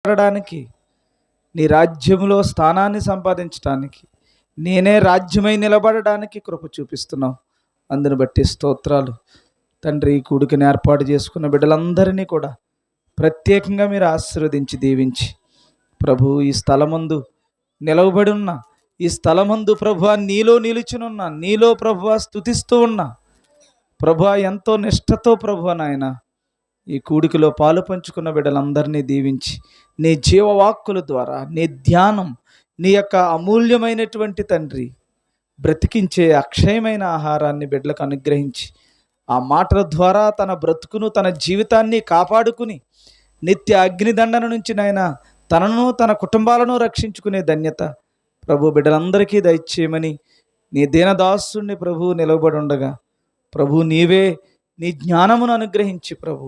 నిలబడడానికి, నీ రాజ్యములో స్థానాన్ని సంపాదించడానికి, నేనే రాజ్యమై నిలబడడానికి కృప చూపిస్తున్నావు. అందుని బట్టి స్తోత్రాలు తండ్రి. ఈ కూడికని ఏర్పాటు చేసుకున్న బిడ్డలందరినీ కూడా ప్రత్యేకంగా మీరు ఆశీర్వదించి దీవించి ప్రభు, ఈ స్థలమందు నిలవబడి ఉన్న, ఈ స్థలమందు ప్రభువా నీలో నిలుచునున్నా, నీలో ప్రభువా స్తుతిస్తూ ఉన్నా ప్రభువా, ఎంతో నిష్ఠతో ప్రభువా నాయన ఈ కూడికలో పాలు పంచుకున్న బిడ్డలందరినీ దీవించి నీ జీవవాక్కుల ద్వారా, నీ ధ్యానం, నీ యొక్క అమూల్యమైనటువంటి తండ్రి బ్రతికించే అక్షయమైన ఆహారాన్ని బిడ్డలకు అనుగ్రహించి ఆ మాటల ద్వారా తన బ్రతుకును, తన జీవితాన్ని కాపాడుకుని నిత్య అగ్నిదండన నుంచి నాయన తనను, తన కుటుంబాలను రక్షించుకునే ధన్యత ప్రభు బిడ్డలందరికీ దయచేయమని నీ దీనదాసుని ప్రభు నిలవబడి ఉండగా ప్రభు నీవే నీ జ్ఞానమును అనుగ్రహించి ప్రభు,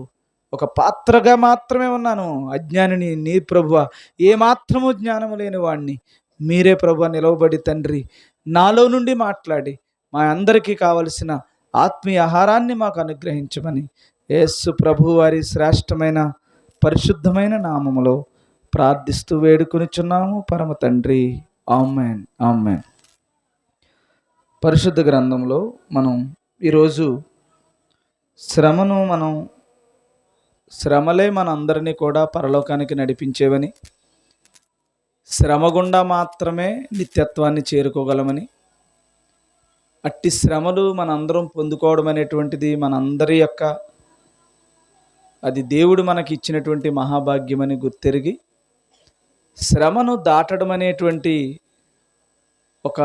ఒక పాత్రగా మాత్రమే ఉన్నాను, అజ్ఞానిని. నీ ప్రభువ ఏమాత్రము జ్ఞానము లేని వాడిని మీరే ప్రభువ నిలవబడి తండ్రి నాలో నుండి మాట్లాడి మా అందరికీ కావలసిన ఆత్మీయ ఆహారాన్ని మాకు అనుగ్రహించమని యేసు ప్రభు వారి శ్రేష్టమైన పరిశుద్ధమైన నామములో ప్రార్థిస్తూ వేడుకొనిచున్నాము పరమ తండ్రి. ఆమేన్, ఆమేన్. పరిశుద్ధ గ్రంథంలో మనం ఈరోజు శ్రమలే మన అందరినీ కూడా పరలోకానికి నడిపించేవని, శ్రమ గుండా మాత్రమే నిత్యత్వాన్ని చేరుకోగలమని, అట్టి శ్రమలు మనందరం పొందుకోవడం అనేటువంటిది మనందరి యొక్క, అది దేవుడు మనకి ఇచ్చినటువంటి మహాభాగ్యమని గుర్తెరిగి శ్రమను దాటడం అనేటువంటి ఒక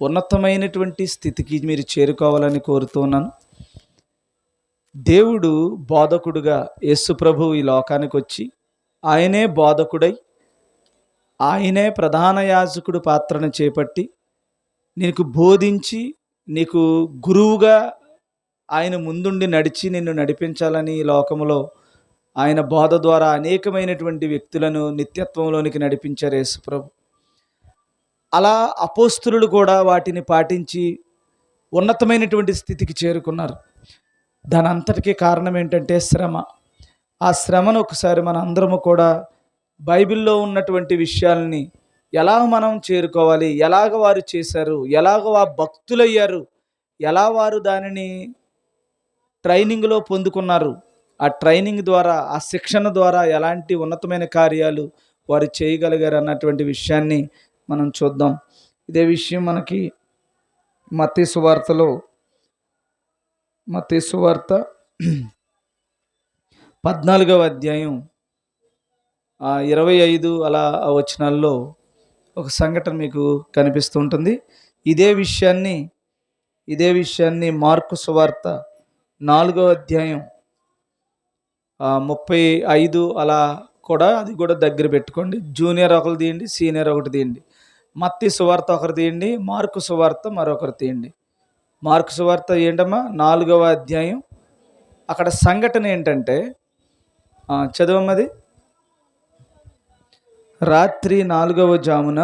ఉన్నతమైనటువంటి స్థితికి మీరు చేరుకోవాలని కోరుతున్నాను. దేవుడు బోధకుడుగా యేసు ప్రభువు ఈ లోకానికి వచ్చి ఆయనే బోధకుడై, ఆయనే ప్రధాన యాజకుడు పాత్రను చేపట్టి నీకు బోధించి, నీకు గురువుగా ఆయన ముందుండి నడిచి నిన్ను నడిపించాలని ఈ లోకములో ఆయన బోధ ద్వారా అనేకమైనటువంటి వ్యక్తులను నిత్యత్వంలోనికి నడిపించారు యేసు ప్రభు. అలా అపోస్తులు కూడా వాటిని పాటించి ఉన్నతమైనటువంటి స్థితికి చేరుకున్నారు. దాని అంతటికీ కారణం ఏంటంటే శ్రమ. ఆ శ్రమను ఒకసారి మన అందరము కూడా బైబిల్లో ఉన్నటువంటి విషయాల్ని ఎలా మనం చేరుకోవాలి, ఎలాగ వారు చేశారు, ఎలాగ వారు భక్తులయ్యారు, ఎలా వారు దానిని ట్రైనింగ్లో పొందుకున్నారు, ఆ ట్రైనింగ్ ద్వారా, ఆ శిక్షణ ద్వారా ఎలాంటి ఉన్నతమైన కార్యాలు వారు చేయగలిగారు అన్నటువంటి విషయాన్ని మనం చూద్దాం. ఇదే విషయం మనకి మత్తయి సువార్త 14వ అధ్యాయం 25 అలా వచనాల్లో ఒక సంఘటన మీకు కనిపిస్తూ ఉంటుంది. ఇదే విషయాన్ని మార్కు సువార్త 4వ అధ్యాయం 35 అలా కూడా, అది కూడా దగ్గర పెట్టుకోండి. జూనియర్ ఒకరు తీయండి, సీనియర్ ఒకటి తీయండి. మత్తయి సువార్త ఒకరు తీయండి, మార్కు సువార్త మరొకరు తీయండి. మార్కు సువార్త ఏంటమ్మా? 4వ అధ్యాయం. అక్కడ సంఘటన ఏంటంటే, చదవమ్మది. రాత్రి 4వ జామున,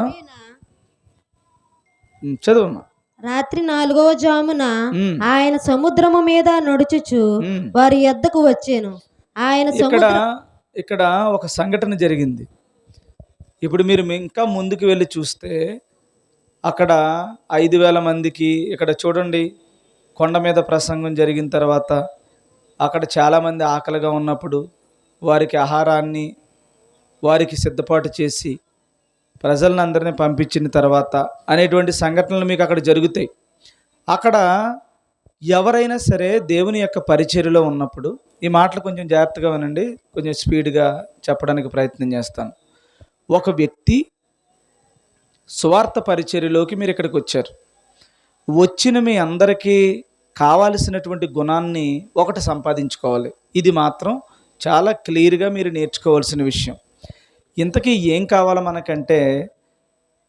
చదవమ్మా. రాత్రి 4వ జామున ఆయన సముద్రము మీద నడుచుచు వారి యొద్దకు వచ్చాను. ఆయన ఇక్కడ ఒక సంఘటన జరిగింది. ఇప్పుడు మీరు ఇంకా ముందుకు వెళ్ళి చూస్తే అక్కడ 5,000 మందికి, ఇక్కడ చూడండి, కొండ మీద ప్రసంగం జరిగిన తర్వాత అక్కడ చాలామంది ఆకలిగా ఉన్నప్పుడు వారికి ఆహారాన్ని వారికి సిద్ధపాటు చేసి ప్రజలను అందరినీ పంపించిన తర్వాత అనేటువంటి సంఘటనలు మీకు అక్కడ జరుగుతాయి. అక్కడ ఎవరైనా సరే దేవుని యొక్క పరిచర్యలో ఉన్నప్పుడు, ఈ మాటలు కొంచెం జాగ్రత్తగా వినండి, కొంచెం స్పీడ్గా చెప్పడానికి ప్రయత్నం చేస్తాను. ఒక వ్యక్తి సువార్త పరిచర్యలోకి మీరు ఇక్కడికి వచ్చారు. వచ్చిన మీ అందరికీ కావాల్సినటువంటి గుణాన్ని ఒకటి సంపాదించుకోవాలి. ఇది మాత్రం చాలా క్లియర్గా మీరు నేర్చుకోవాల్సిన విషయం. ఇంతకీ ఏం కావాలో మనకంటే,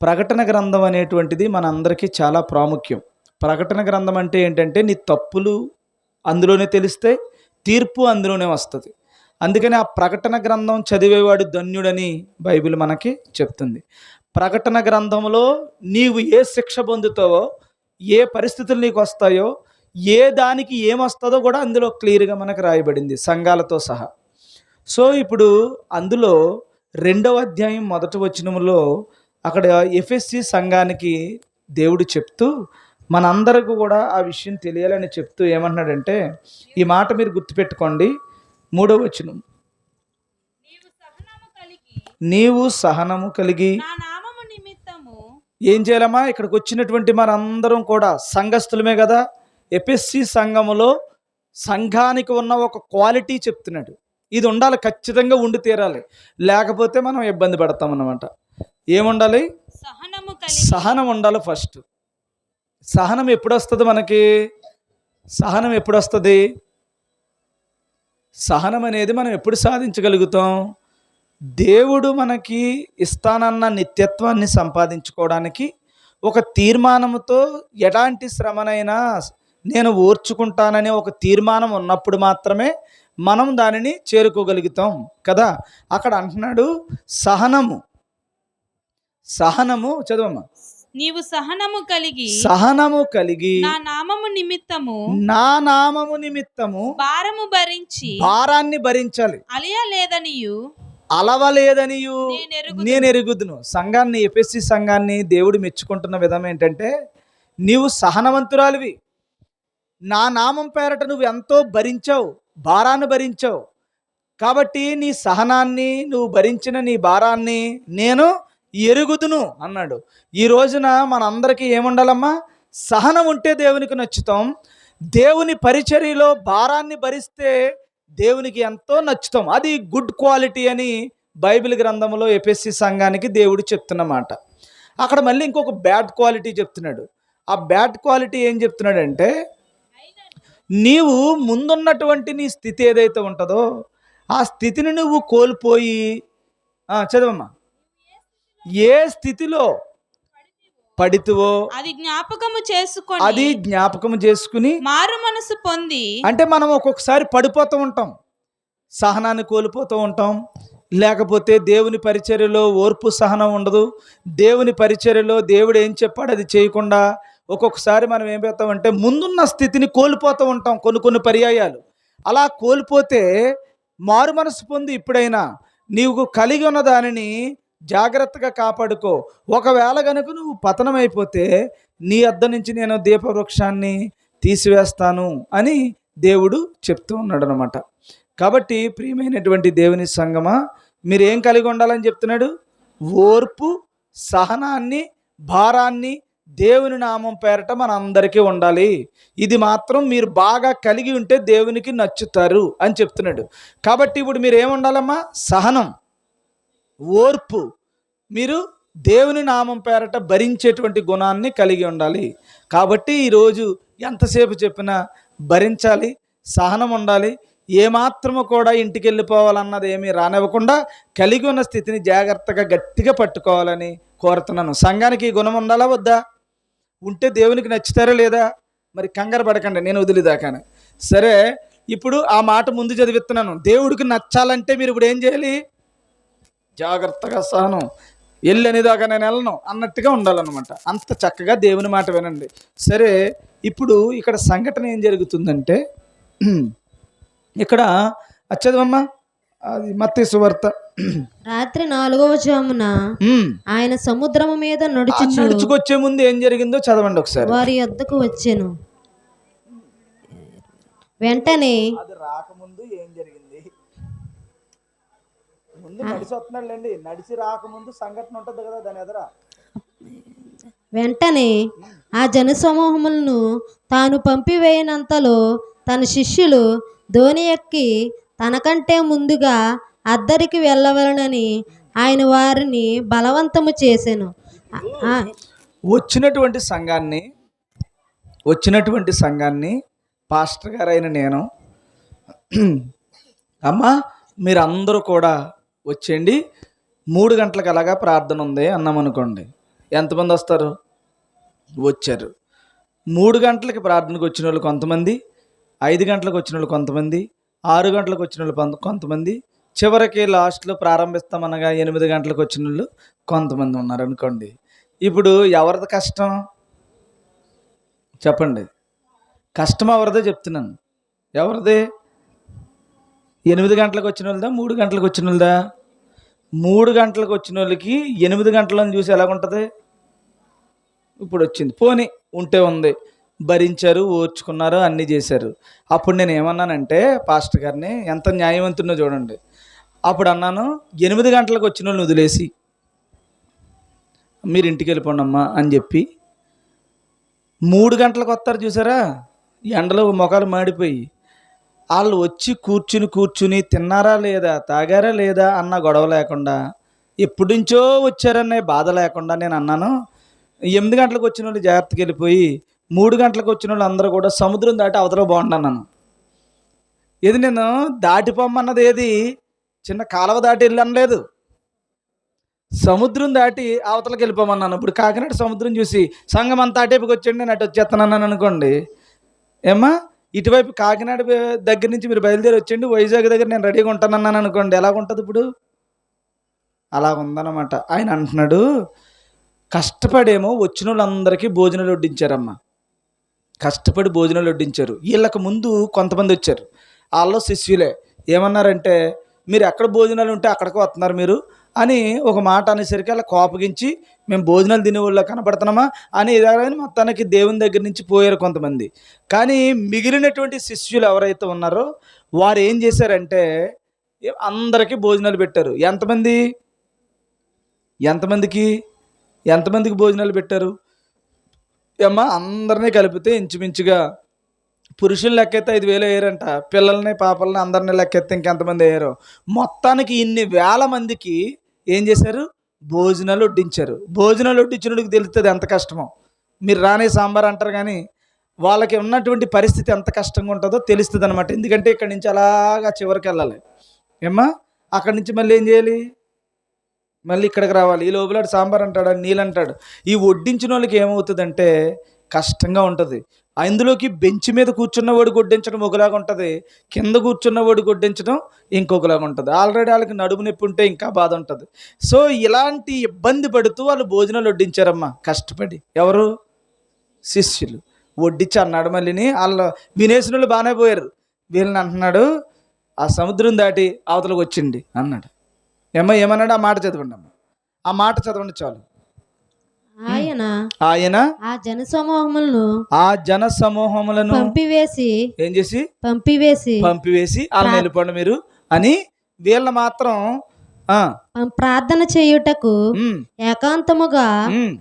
ప్రకటన గ్రంథం అనేటువంటిది మన అందరికీ చాలా ప్రాముఖ్యం. ప్రకటన గ్రంథం అంటే ఏంటంటే, నీ తప్పులు అందులోనే తెలిస్తే తీర్పు అందులోనే వస్తుంది. అందుకని ఆ ప్రకటన గ్రంథం చదివేవాడు ధన్యుడని బైబిల్ మనకి చెప్తుంది. ప్రకటన గ్రంథంలో నీవు ఏ శిక్ష పొందుతావో, ఏ పరిస్థితులు నీకు వస్తాయో, ఏ దానికి ఏమొస్తుందో కూడా అందులో క్లియర్గా మనకు రాయబడింది, సంఘాలతో సహా. సో ఇప్పుడు అందులో 2వ అధ్యాయం 1వ వచనములో అక్కడ ఎఫెసీ సంఘానికి దేవుడు చెప్తూ మనందరికి కూడా ఆ విషయం తెలియాలని చెప్తూ ఏమంటున్నాడంటే, ఈ మాట మీరు గుర్తుపెట్టుకోండి. 3వ వచనం, నీవు సహనము కలిగి నా నామము నిమిత్తము ఏం చేయాలమ్మా? ఇక్కడికి వచ్చినటువంటి మనందరం కూడా సంఘస్థులమే కదా. ఎఫెసీ సంఘములో సంఘానికి ఉన్న ఒక క్వాలిటీ చెప్తున్నాడు. ఇది ఉండాలి, ఖచ్చితంగా ఉండి తీరాలి, లేకపోతే మనం ఇబ్బంది పడతాం అన్నమాట. ఏముండాలి? సహనము కలిగి సహనం ఉండాలి. ఫస్ట్ సహనం ఎప్పుడు వస్తుంది మనకి? సహనం ఎప్పుడు వస్తుంది? సహనం అనేది మనం ఎప్పుడు సాధించగలుగుతాం? దేవుడు మనకి ఇస్తానన్న నిత్యత్వాన్ని సంపాదించుకోవడానికి ఒక తీర్మానంతో ఎలాంటి శ్రమనైనా నేను ఓర్చుకుంటాననే ఒక తీర్మానం ఉన్నప్పుడు మాత్రమే మనం దానిని చేరుకోగలుగుతాం కదా. అక్కడ అంటున్నాడు సహనము చదవమ్మా. నీవు సహనము కలిగి నా నామము నిమిత్తము భారాన్ని భరించాలి, అలయలేదనియు నేను ఎరుగుదును. సంఘాన్ని, ఎఫెసీ సంఘాన్ని దేవుడు మెచ్చుకుంటున్న విధం ఏంటంటే, నీవు సహనవంతురాలివి, నా నామం పేరట నువ్వు ఎంతో భరించావు, భారాన్ని భరించావు, కాబట్టి నీ సహనాన్ని, నువ్వు భరించిన నీ భారాన్ని నేను ఎరుగుదును అన్నాడు. ఈ రోజున మనందరికీ ఏముండాలమ్మా? సహనం ఉంటే దేవునికి నచ్చుతాం. దేవుని పరిచర్యలో భారాన్ని భరిస్తే దేవునికి ఎంతో నచ్చుతాం. అది గుడ్ క్వాలిటీ అని బైబిల్ గ్రంథంలో ఎఫెసీ సంఘానికి దేవుడు చెప్తున్నమాట. అక్కడ మళ్ళీ ఇంకొక బ్యాడ్ క్వాలిటీ చెప్తున్నాడు. ఆ బ్యాడ్ క్వాలిటీ ఏం చెప్తున్నాడంటే, నీవు ముందున్నటువంటి నీ స్థితి ఏదైతే ఉంటుందో ఆ స్థితిని నువ్వు కోల్పోయి, చదవమ్మా, ఏ స్థితిలో పడితివో అది జ్ఞాపకము చేసుకుని మారు మనసు పొంది. అంటే మనం ఒక్కొక్కసారి పడిపోతూ ఉంటాం, సహనాన్ని కోల్పోతూ ఉంటాం, లేకపోతే దేవుని పరిచర్యలో ఓర్పు సహనం ఉండదు. దేవుని పరిచర్యలో దేవుడు ఏం చెప్పాడు అది చేయకుండా ఒక్కొక్కసారి మనం ఏం చేస్తామంటే ముందున్న స్థితిని కోల్పోతూ ఉంటాం కొన్ని పర్యాయాలు. అలా కోల్పోతే మారు మనసు పొంది ఇప్పుడైనా నీవు కలిగి ఉన్న దానిని జాగ్రత్తగా కాపాడుకో. ఒకవేళ కనుక నువ్వు పతనమైపోతే నీ వద్ద నుంచి నేను దీపవృక్షాన్ని తీసివేస్తాను అని దేవుడు చెప్తూ ఉన్నాడు అనమాట. కాబట్టి ప్రియమైనటువంటి దేవుని సంగమా, మీరు ఏం కలిగి ఉండాలని చెప్తున్నాడు? ఓర్పు, సహనాన్ని, భారాన్ని దేవుని నామం పేరట మన అందరికీ ఉండాలి. ఇది మాత్రం మీరు బాగా కలిగి ఉంటే దేవునికి నచ్చుతారు అని చెప్తున్నాడు. కాబట్టి ఇప్పుడు మీరు ఏముండాలమ్మా? సహనం, ఓర్పు, మీరు దేవుని నామం పేరట భరించేటువంటి గుణాన్ని కలిగి ఉండాలి. కాబట్టి ఈరోజు ఎంతసేపు చెప్పినా భరించాలి, సహనం ఉండాలి. ఏమాత్రము కూడా ఇంటికి వెళ్ళిపోవాలన్నది ఏమీ రానివ్వకుండా కలిగి ఉన్న స్థితిని జాగ్రత్తగా గట్టిగా పట్టుకోవాలని కోరుతున్నాను. సంఘానికి ఈ గుణం ఉండాలా వద్దా? ఉంటే దేవునికి నచ్చుతారా లేదా? మరి కంగారు పడకండి, నేను వదిలిదాకాను. సరే, ఇప్పుడు ఆ మాట ముందు చదివిస్తున్నాను. దేవుడికి నచ్చాలంటే మీరు ఇప్పుడు ఏం చేయాలి? జాగ్రత్తగా సహనం, వెళ్ళనిదాకా నేను వెళ్ళను అన్నట్టుగా ఉండాలన్నమాట. అంత చక్కగా దేవుని మాట వినండి. సరే, ఇప్పుడు ఇక్కడ సంఘటన ఏం జరుగుతుందంటే, ఇక్కడ చదవమ్మా, అది మత్తయి సువార్త. రాత్రి 4వ జామున ఆయన సముద్రము మీద నడుచుకొచ్చే ముందు ఏం జరిగిందో చదవండి ఒకసారి. వారి యొద్దకు వచ్చెను. వెంటనే అది రాకముందు ఏం జరిగింది? ముందు నడిచి వస్తున్నాడులేండి, నడిచి రాకముందు సంఘటన ఉంటుంది కదా దాని ఎదుర. వెంటనే ఆ జనసమూహములను తాను పంపివేయనంతలో తన శిష్యులు ధోని ఎక్కి తనకంటే ముందుగా అద్దరికి వెళ్ళవలనని ఆయన వారిని బలవంతము చేసెను. వచ్చినటువంటి సంఘాన్ని పాస్టర్ గారైన నేను, అమ్మా మీరందరూ కూడా వచ్చేయండి, 3 గంటలకు అలాగా ప్రార్థన ఉంది అన్నామనుకోండి. ఎంతమంది వస్తారు? వచ్చారు. 3 గంటలకి ప్రార్థనకు వచ్చిన వాళ్ళు కొంతమంది, 5 గంటలకు వచ్చిన వాళ్ళు కొంతమంది, 6 గంటలకు వచ్చిన వాళ్ళు కొంతమంది, చివరికి లాస్ట్లో ప్రారంభిస్తామనగా 8 గంటలకు వచ్చిన వాళ్ళు కొంతమంది ఉన్నారనుకోండి. ఇప్పుడు ఎవరిది కష్టం చెప్పండి? కష్టం ఎవరిదో చెప్తున్నాను. ఎవరిది? 8 గంటలకు వచ్చిన వాళ్ళదా, 3 గంటలకు వచ్చిన వాళ్ళదా? 3 గంటలకు వచ్చిన వాళ్ళకి 8 గంటలను చూసి ఎలాగుంటుంది? ఇప్పుడు వచ్చింది, పోనీ ఉంటే ఉంది, భరించారు, ఓర్చుకున్నారు, అన్నీ చేశారు. అప్పుడు నేను ఏమన్నానంటే పాస్టర్ గారిని, ఎంత న్యాయవంతున్నో చూడండి. అప్పుడు అన్నాను, 8 గంటలకు వచ్చిన వాళ్ళని వదిలేసి మీరు ఇంటికి వెళ్ళిపోండి అమ్మా అని చెప్పి 3 గంటలకు వస్తారు చూసారా, ఎండలో మొఖాలు మాడిపోయి, వాళ్ళు వచ్చి కూర్చుని తిన్నారా లేదా, తాగారా లేదా అన్న గొడవ లేకుండా, ఎప్పటి నుంచో వచ్చారనే బాధ లేకుండా నేను అన్నాను, 8 గంటలకు వచ్చిన వాళ్ళు జాగ్రత్తగా వెళ్ళిపోయి 3 గంటలకు వచ్చిన వాళ్ళు అందరూ కూడా సముద్రం దాటి అవతల బాగుంటున్నాను. ఇది నేను దాటిపోమ్మన్నది ఏది చిన్న కాలువ దాటి వెళ్ళనలేదు, సముద్రం దాటి అవతలకి వెళ్ళిపోమన్నాను. ఇప్పుడు కాకినాడ సముద్రం చూసి సంఘం అంతా అటేపుకి వచ్చండి, నేను అటు వచ్చేస్తున్నాను అనుకోండి, ఏమ్మా ఇటువైపు కాకినాడ దగ్గర నుంచి మీరు బయలుదేరి వచ్చండి, వైజాగ్ దగ్గర నేను రెడీగా ఉంటానన్నాను అనుకోండి, ఎలాగుంటుంది ఇప్పుడు? అలా ఉందన్నమాట. ఆయన అంటున్నాడు, కష్టపడేమో వచ్చిన వాళ్ళందరికీ భోజనాలు వడ్డించారమ్మా, కష్టపడి భోజనాలు వడ్డించారు. వీళ్ళకు ముందు కొంతమంది వచ్చారు, వాళ్ళు శిష్యులే. ఏమన్నారంటే, మీరు ఎక్కడ భోజనాలు ఉంటే అక్కడికి వస్తున్నారు మీరు అని ఒక మాట అనేసరికి అలా కోపగించి, మేము భోజనాలు తినేవాళ్ళ కనపడుతున్నామా అని ఇదని మొత్తానికి దేవుని దగ్గర నుంచి పోయారు కొంతమంది. కానీ మిగిలినటువంటి శిష్యులు ఎవరైతే ఉన్నారో వారు ఏం చేశారంటే అందరికీ భోజనాలు పెట్టారు. ఎంతమందికి భోజనాలు పెట్టారు? ఏమ్మా అందరినీ కలిపితే ఇంచుమించుగా పురుషులు లెక్కెత్తే 5,000 అయ్యారంట, పిల్లల్ని పాపల్ని అందరినీ లెక్కెత్తే ఇంకెంతమంది అయ్యారు? మొత్తానికి ఇన్ని వేల మందికి ఏం చేశారు? భోజనాలు వడ్డించారు. భోజనాలు వడ్డించినోడికి తెలుస్తుంది ఎంత కష్టమో. మీరు రానే సాంబార్ అంటారు కానీ వాళ్ళకి ఉన్నటువంటి పరిస్థితి ఎంత కష్టంగా ఉంటుందో తెలుస్తుంది అనమాట. ఎందుకంటే ఇక్కడి నుంచి అలాగా చివరికి వెళ్ళాలి, ఏమ్మా అక్కడి నుంచి మళ్ళీ ఏం చేయాలి? మళ్ళీ ఇక్కడికి రావాలి. ఈ లోపల సాంబార్ అంటాడు, నీళ్ళు అంటాడు. ఈ వడ్డించిన వాళ్ళకి ఏమవుతుందంటే కష్టంగా ఉంటుంది. అందులోకి బెంచ్ మీద కూర్చున్న వాడు వడ్డించడం ఒకలాగా ఉంటుంది, కింద కూర్చున్న వాడు వడ్డించడం ఇంకొకలాగా ఉంటుంది. ఆల్రెడీ వాళ్ళకి నడుము నొప్పి ఉంటే ఇంకా బాధ ఉంటుంది. సో ఇలాంటి ఇబ్బంది పడుతూ వాళ్ళు భోజనాలు వడ్డించారమ్మా కష్టపడి. ఎవరు? శిష్యులు. వడ్డించి అన్నాడు మళ్ళీని, వాళ్ళు వినేసిన వాళ్ళు బాగానే పోయారు, వీళ్ళని అంటున్నాడు ఆ సముద్రం దాటి అవతలకు వచ్చింది అన్నాడు. ఏమన్నాడు? ఆ మాట చదవండి అమ్మ, ఆ మాట చదవండి చాలు. ఆయన ఆ జన సమూహములను ఏం చేసి పంపివేసి వాళ్ళని వెళ్ళిపోండి మీరు అని వీళ్ళ మాత్రం ప్రార్థన చేయుటకు ఏకాంతముగా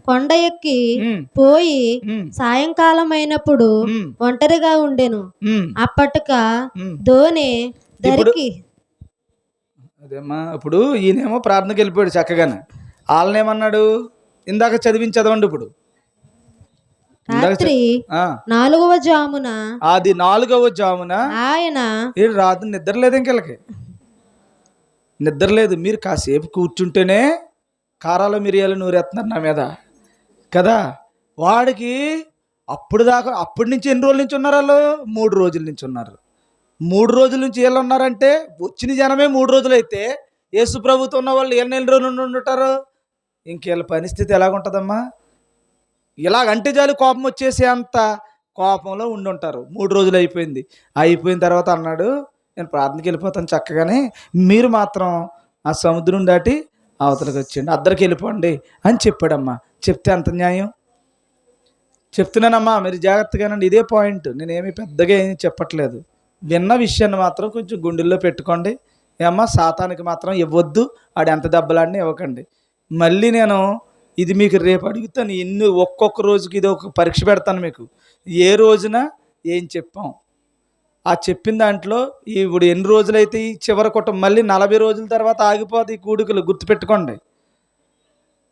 కొండ ఎక్కి పోయి సాయంకాలం అయినప్పుడు ఒంటరిగా ఉండెను. అప్పటిక దోణి దరికి అదేమ్మా. ఇప్పుడు ఈయనేమో ప్రార్థనకి వెళ్ళిపోయాడు చక్కగానే. వాళ్ళని ఏమన్నాడు? ఇందాక చదవండి. ఇప్పుడు రాత్రి 4వ జామున, అది 4వ జామున ఆయన రాత్రి నిద్రలేదు, ఇంకెళ్ళకి నిద్రలేదు. మీరు కాసేపు కూర్చుంటేనే కారాలు మిరియాలు నూరేస్తున్నారు నా మీద కదా. వాడికి అప్పటి నుంచి ఎన్ని రోజుల నుంచి ఉన్నారు వాళ్ళు? 3 రోజుల నుంచి ఉన్నారు. 3 రోజుల నుంచి వీళ్ళు ఉన్నారంటే వచ్చిన జనమే 3 రోజులు అయితే యేసు ప్రభుతో ఉన్న వాళ్ళు ఎన్ని రోజులు ఉంటారు? ఇంకేళ్ళ పరిస్థితి ఎలాగుంటుందమ్మా? ఇలాగంటే చాలు కోపం వచ్చేసి అంత కోపంలో ఉండుంటారు. 3 రోజులు అయిపోయిన తర్వాత అన్నాడు, నేను ప్రార్థనకి వెళ్ళిపోతాను చక్కగానే, మీరు మాత్రం ఆ సముద్రం దాటి అవతలకి వచ్చేయండి, అద్దరికి వెళ్ళిపోండి అని చెప్పాడమ్మా. చెప్తే అంత న్యాయం? చెప్తున్నానమ్మా, మీరు జాగ్రత్తగానండి. ఇదే పాయింట్, నేనేమి పెద్దగా ఏమి చెప్పట్లేదు. విన్న విషయాన్ని మాత్రం కొంచెం గుండెల్లో పెట్టుకోండి. ఏమ్మా సాతానికి మాత్రం ఇవ్వద్దు, ఆడు ఎంత దెబ్బలాడినా ఇవ్వకండి. మళ్ళీ నేను ఇది మీకు రేపు అడుగుతాను, ఒక్కొక్క రోజుకి ఇది ఒక పరీక్ష పెడతాను మీకు. ఏ రోజున ఏం చెప్పాం ఆ చెప్పిన దాంట్లో ఇప్పుడు ఎన్ని రోజులైతే ఈ చివరి కుటుంబం మళ్ళీ 40 రోజుల తర్వాత ఆగిపోదు ఈ కూడికలు, గుర్తుపెట్టుకోండి.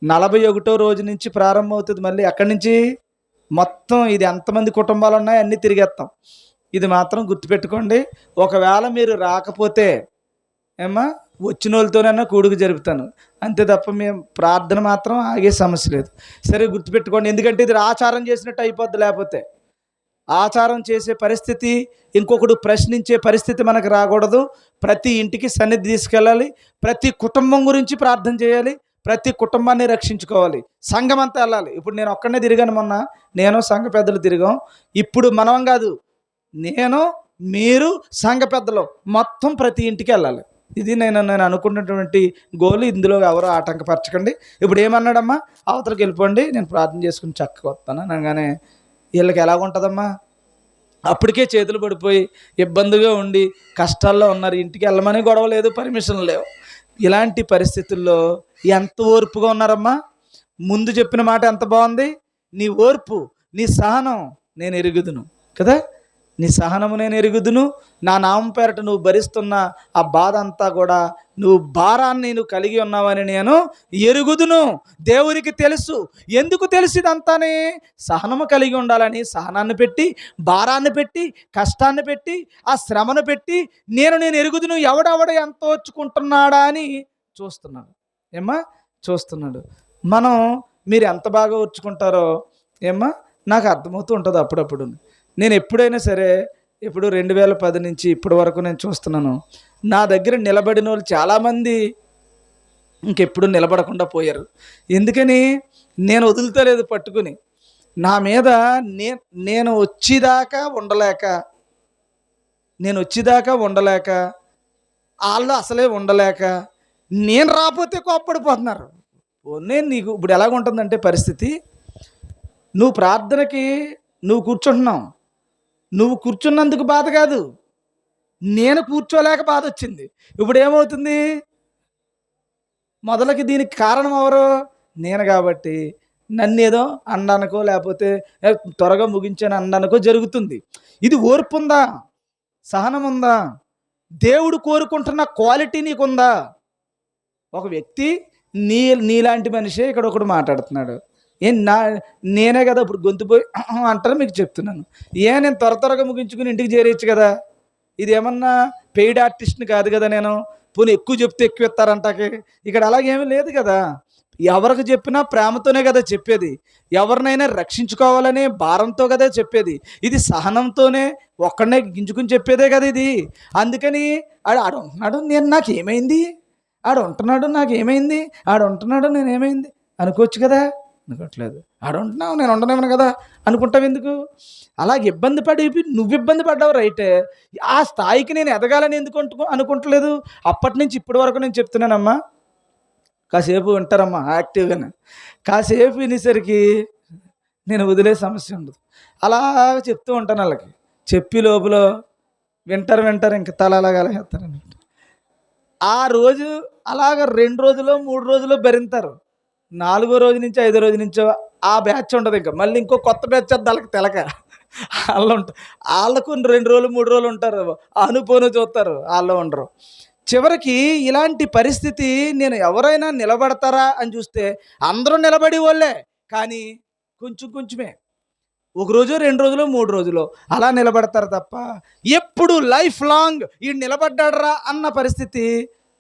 41వ రోజు నుంచి ప్రారంభం అవుతుంది. మళ్ళీ అక్కడి నుంచి మొత్తం ఇది ఎంతమంది కుటుంబాలు ఉన్నాయో అన్నీ తిరిగేస్తాం. ఇది మాత్రం గుర్తుపెట్టుకోండి. ఒకవేళ మీరు రాకపోతే వచ్చిన వాళ్ళతోనైనా కూడుకు జరుపుతాను, అంతే తప్ప మేము ప్రార్థన మాత్రం ఆగే సమస్య లేదు. సరే గుర్తుపెట్టుకోండి, ఎందుకంటే ఇది ఆచారం చేసినట్టు అయిపోద్ది. లేకపోతే ఆచారం చేసే పరిస్థితి, ఇంకొకడు ప్రశ్నించే పరిస్థితి మనకు రాకూడదు. ప్రతి ఇంటికి సన్నిధి తీసుకెళ్ళాలి, ప్రతి కుటుంబం గురించి ప్రార్థన చేయాలి, ప్రతి కుటుంబాన్ని రక్షించుకోవాలి, సంఘం అంతా వెళ్ళాలి. ఇప్పుడు నేను ఒక్కడనే తిరిగాను, మొన్న నేను సంఘ పెద్దలు తిరిగాం. ఇప్పుడు మనం కాదు, నేను మీరు సంఘ పెద్దలు మొత్తం ప్రతి ఇంటికి వెళ్ళాలి. ఇది నేను అనుకున్నటువంటి గోల్. ఇందులో ఎవరో ఆటంకపరచకండి. ఇప్పుడు ఏమన్నాడమ్మా, అవతలకి వెళ్ళిపోండి, నేను ప్రార్థన చేసుకుని చక్కగా వస్తాను అనగానే వీళ్ళకి ఎలాగుంటుందమ్మా? అప్పటికే చేతులు పడిపోయి ఇబ్బందిగా ఉండి కష్టాల్లో ఉన్నారు. ఇంటికి వెళ్ళమని గొడవ లేదు, పర్మిషన్ లేవు. ఇలాంటి పరిస్థితుల్లో ఎంత ఓర్పుగా ఉన్నారమ్మా? ముందు చెప్పిన మాట ఎంత బాగుంది, నీ ఓర్పు, నీ సహనం నేను ఎరుగుదును కదా. నీ సహనము నేను ఎరుగుదును, నా నామం పేరట నువ్వు భరిస్తున్న ఆ బాధ అంతా కూడా, నువ్వు భారాన్ని నువ్వు కలిగి ఉన్నావని నేను ఎరుగుదును. దేవునికి తెలుసు. ఎందుకు తెలుసు ఇదంతానే? సహనము కలిగి ఉండాలని సహనాన్ని పెట్టి, భారాన్ని పెట్టి, కష్టాన్ని పెట్టి, ఆ శ్రమను పెట్టి నేను ఎరుగుదును. ఎవడెవడ ఎంత ఓర్చుకుంటున్నాడా అని చూస్తున్నాడు. ఏమ్మా, చూస్తున్నాడు. మీరు ఎంత బాగా ఓర్చుకుంటారో ఏమ్మా నాకు అర్థమవుతూ ఉంటుంది అప్పుడప్పుడు. నేను ఎప్పుడైనా సరే, ఇప్పుడు 2010 నుంచి ఇప్పటి వరకు నేను చూస్తున్నాను, నా దగ్గర నిలబడిన వాళ్ళు చాలామంది ఇంకెప్పుడు నిలబడకుండా పోయారు. ఎందుకని? నేను వదులుతలేదు పట్టుకుని. నా మీద నేను వచ్చేదాకా ఉండలేక వాళ్ళు అసలే ఉండలేక నేను రాకపోతే కోప్పడిపోతున్నారు. నేను నీకు ఇప్పుడు ఎలాగుంటుందంటే పరిస్థితి, నువ్వు ప్రార్థనకి నువ్వు కూర్చుంటున్నావు, నువ్వు కూర్చున్నందుకు బాధ కాదు, నేను కూర్చోలేక బాధ వచ్చింది. ఇప్పుడు ఏమవుతుంది? మొదలకి దీనికి కారణం ఎవరు? నేను కాబట్టి నన్ను ఏదో అనడానికో లేకపోతే త్వరగా ముగించాను అనడానికో జరుగుతుంది. ఇది ఓర్పు ఉందా? సహనం ఉందా? దేవుడు కోరుకుంటున్న క్వాలిటీ నీకుందా? ఒక వ్యక్తి నీలాంటి మనిషే ఇక్కడ ఒకడు మాట్లాడుతున్నాడు. నేనే కదా ఇప్పుడు గొంతుపోయి అంటారు. మీకు చెప్తున్నాను, నేను త్వరగా ముగించుకుని ఇంటికి చేరేయచ్చు కదా. ఇది ఏమన్నా పెయిడ్ ఆర్టిస్ట్ని కాదు కదా నేను. పోనీ ఎక్కువ చెప్తే ఎక్కువ ఇస్తారంటాకి. ఇక్కడ అలాగేమీ లేదు కదా. ఎవరికి చెప్పినా ప్రేమతోనే కదా చెప్పేది. ఎవరినైనా రక్షించుకోవాలనే భారంతో కదా చెప్పేది. ఇది సహనంతోనే ఒక్కడనే గింజుకుని చెప్పేదే కదా ఇది. అందుకని ఆడు ఉంటున్నాడు, నాకేమైంది, ఆడు ఉంటున్నాడు, నాకేమైంది, ఆడు ఉంటున్నాడు, నేనేమైంది అనుకోవచ్చు కదా. అనుకోవట్లేదు. ఆడుంటున్నావు, నేను ఉండనేమను కదా అనుకుంటావు. ఎందుకు అలాగే ఇబ్బంది పడి? నువ్వు ఇబ్బంది పడ్డావు రైటే. ఆ స్థాయికి నేను ఎదగాలని ఎందుకు అనుకుంటలేదు? అప్పటి నుంచి ఇప్పటి వరకు నేను చెప్తున్నానమ్మా, కాసేపు వింటారమ్మా యాక్టివ్గానే. కాసేపు వినేసరికి నేను వదిలే సమస్య ఉండదు. అలా చెప్తూ ఉంటాను వాళ్ళకి. చెప్పి లోపల వింటారు, ఇంక తల అలాగ వేస్తారని. ఆ రోజు అలాగ 2 రోజులు 3 రోజులు భరింతారు. 4వ రోజు నుంచి 5వ రోజు నుంచో ఆ బ్యాచ్ ఉండదు. ఇంకా మళ్ళీ ఇంకో కొత్త బ్యాచ్ వాళ్ళకి తెలక వాళ్ళకు 2 రోజులు 3 రోజులు ఉంటారు, అనుపోను చూస్తారు, వాళ్ళు ఉండరు. చివరికి ఇలాంటి పరిస్థితి, నేను ఎవరైనా నిలబడతారా అని చూస్తే అందరూ నిలబడి వాళ్ళే, కానీ కొంచెమే 1 రోజు 2 రోజులు 3 రోజులు అలా నిలబడతారు తప్ప ఎప్పుడు లైఫ్ లాంగ్ ఈ నిలబడ్డాడరా అన్న పరిస్థితి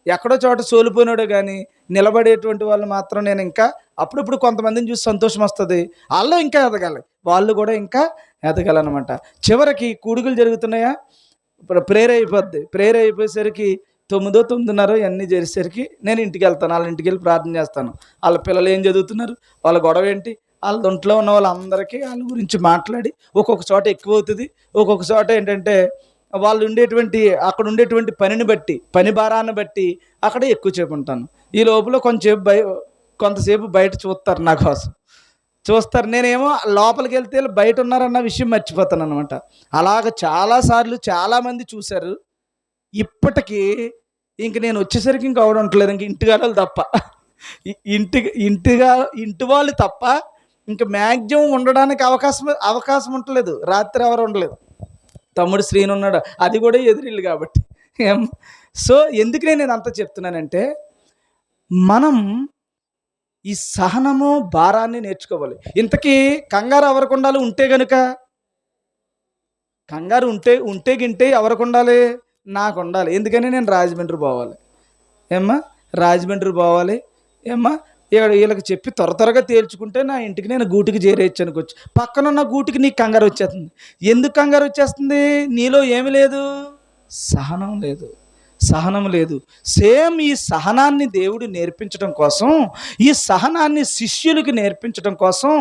ఎక్కడో చోట సోలిపోయినాడు. కానీ నిలబడేటువంటి వాళ్ళు మాత్రం నేను ఇంకా అప్పుడప్పుడు కొంతమందిని చూసి సంతోషం వస్తుంది. వాళ్ళు ఇంకా ఎదగాలి, వాళ్ళు కూడా ఇంకా ఎదగాలన్నమాట. చివరికి కూడుకులు జరుగుతున్నాయా, ఇప్పుడు ప్రేయర్ అయిపోద్ది. ప్రేయర్ అయిపోయేసరికి 9, 9:30 ఇవన్నీ చేసేసరికి నేను ఇంటికి వెళ్తాను. వాళ్ళ ఇంటికి వెళ్ళి ప్రార్థన చేస్తాను. వాళ్ళ పిల్లలు ఏం చదువుతున్నారు, వాళ్ళ గొడవ ఏంటి, వాళ్ళ ఒంట్లో ఉన్న వాళ్ళందరికీ వాళ్ళ గురించి మాట్లాడి, ఒక్కొక్క చోట ఎక్కువ అవుతుంది, ఒక్కొక్క చోట ఏంటంటే వాళ్ళు అక్కడ ఉండేటువంటి పనిని బట్టి, పని భారాన్ని బట్టి అక్కడ ఎక్కువసేపు ఉంటాను. ఈ లోపల కొంతసేపు బయట చూస్తారు, నా కోసం చూస్తారు. నేనేమో లోపలికి వెళ్తే బయట ఉన్నారన్న విషయం మర్చిపోతాను అనమాట. అలాగ చాలాసార్లు చాలామంది చూశారు. ఇప్పటికీ ఇంక నేను వచ్చేసరికి ఇంక ఆవిడ ఉండలేదు, ఇంక ఇంటిగాళ్ళు తప్ప, ఇంటి వాళ్ళు తప్ప ఇంక మ్యాక్సిమం ఉండడానికి అవకాశం ఉండలేదు. రాత్రి ఎవరు ఉండలేదు. తమ్ముడు శ్రీను ఉన్నాడు, అది కూడా ఎదురిల్లు కాబట్టి. సో ఎందుకు నేను ఇదంతా చెప్తున్నానంటే, మనం ఈ సహనము భారాన్ని నేర్చుకోవాలి. ఇంతకీ కంగారు ఎవరికి ఉండాలి? ఉంటే గనుక కంగారు ఉంటే గింటే ఎవరికి ఉండాలి? నాకు ఉండాలి. ఎందుకని నేను రాజమండ్రి పోవాలి రాజమండ్రి పోవాలి వీళ్ళకి చెప్పి త్వరగా తేల్చుకుంటే నా ఇంటికి నేను గూటికి చేరేయచ్చు అనుకోవచ్చు. పక్కనున్న గూటికి నీకు కంగారు వచ్చేస్తుంది. ఎందుకు కంగారు వచ్చేస్తుంది? నీలో ఏమి లేదు, సహనం లేదు. సహనం లేదు. సేమ్ ఈ సహనాన్ని దేవుడు నేర్పించడం కోసం, ఈ సహనాన్ని శిష్యులకి నేర్పించడం కోసం,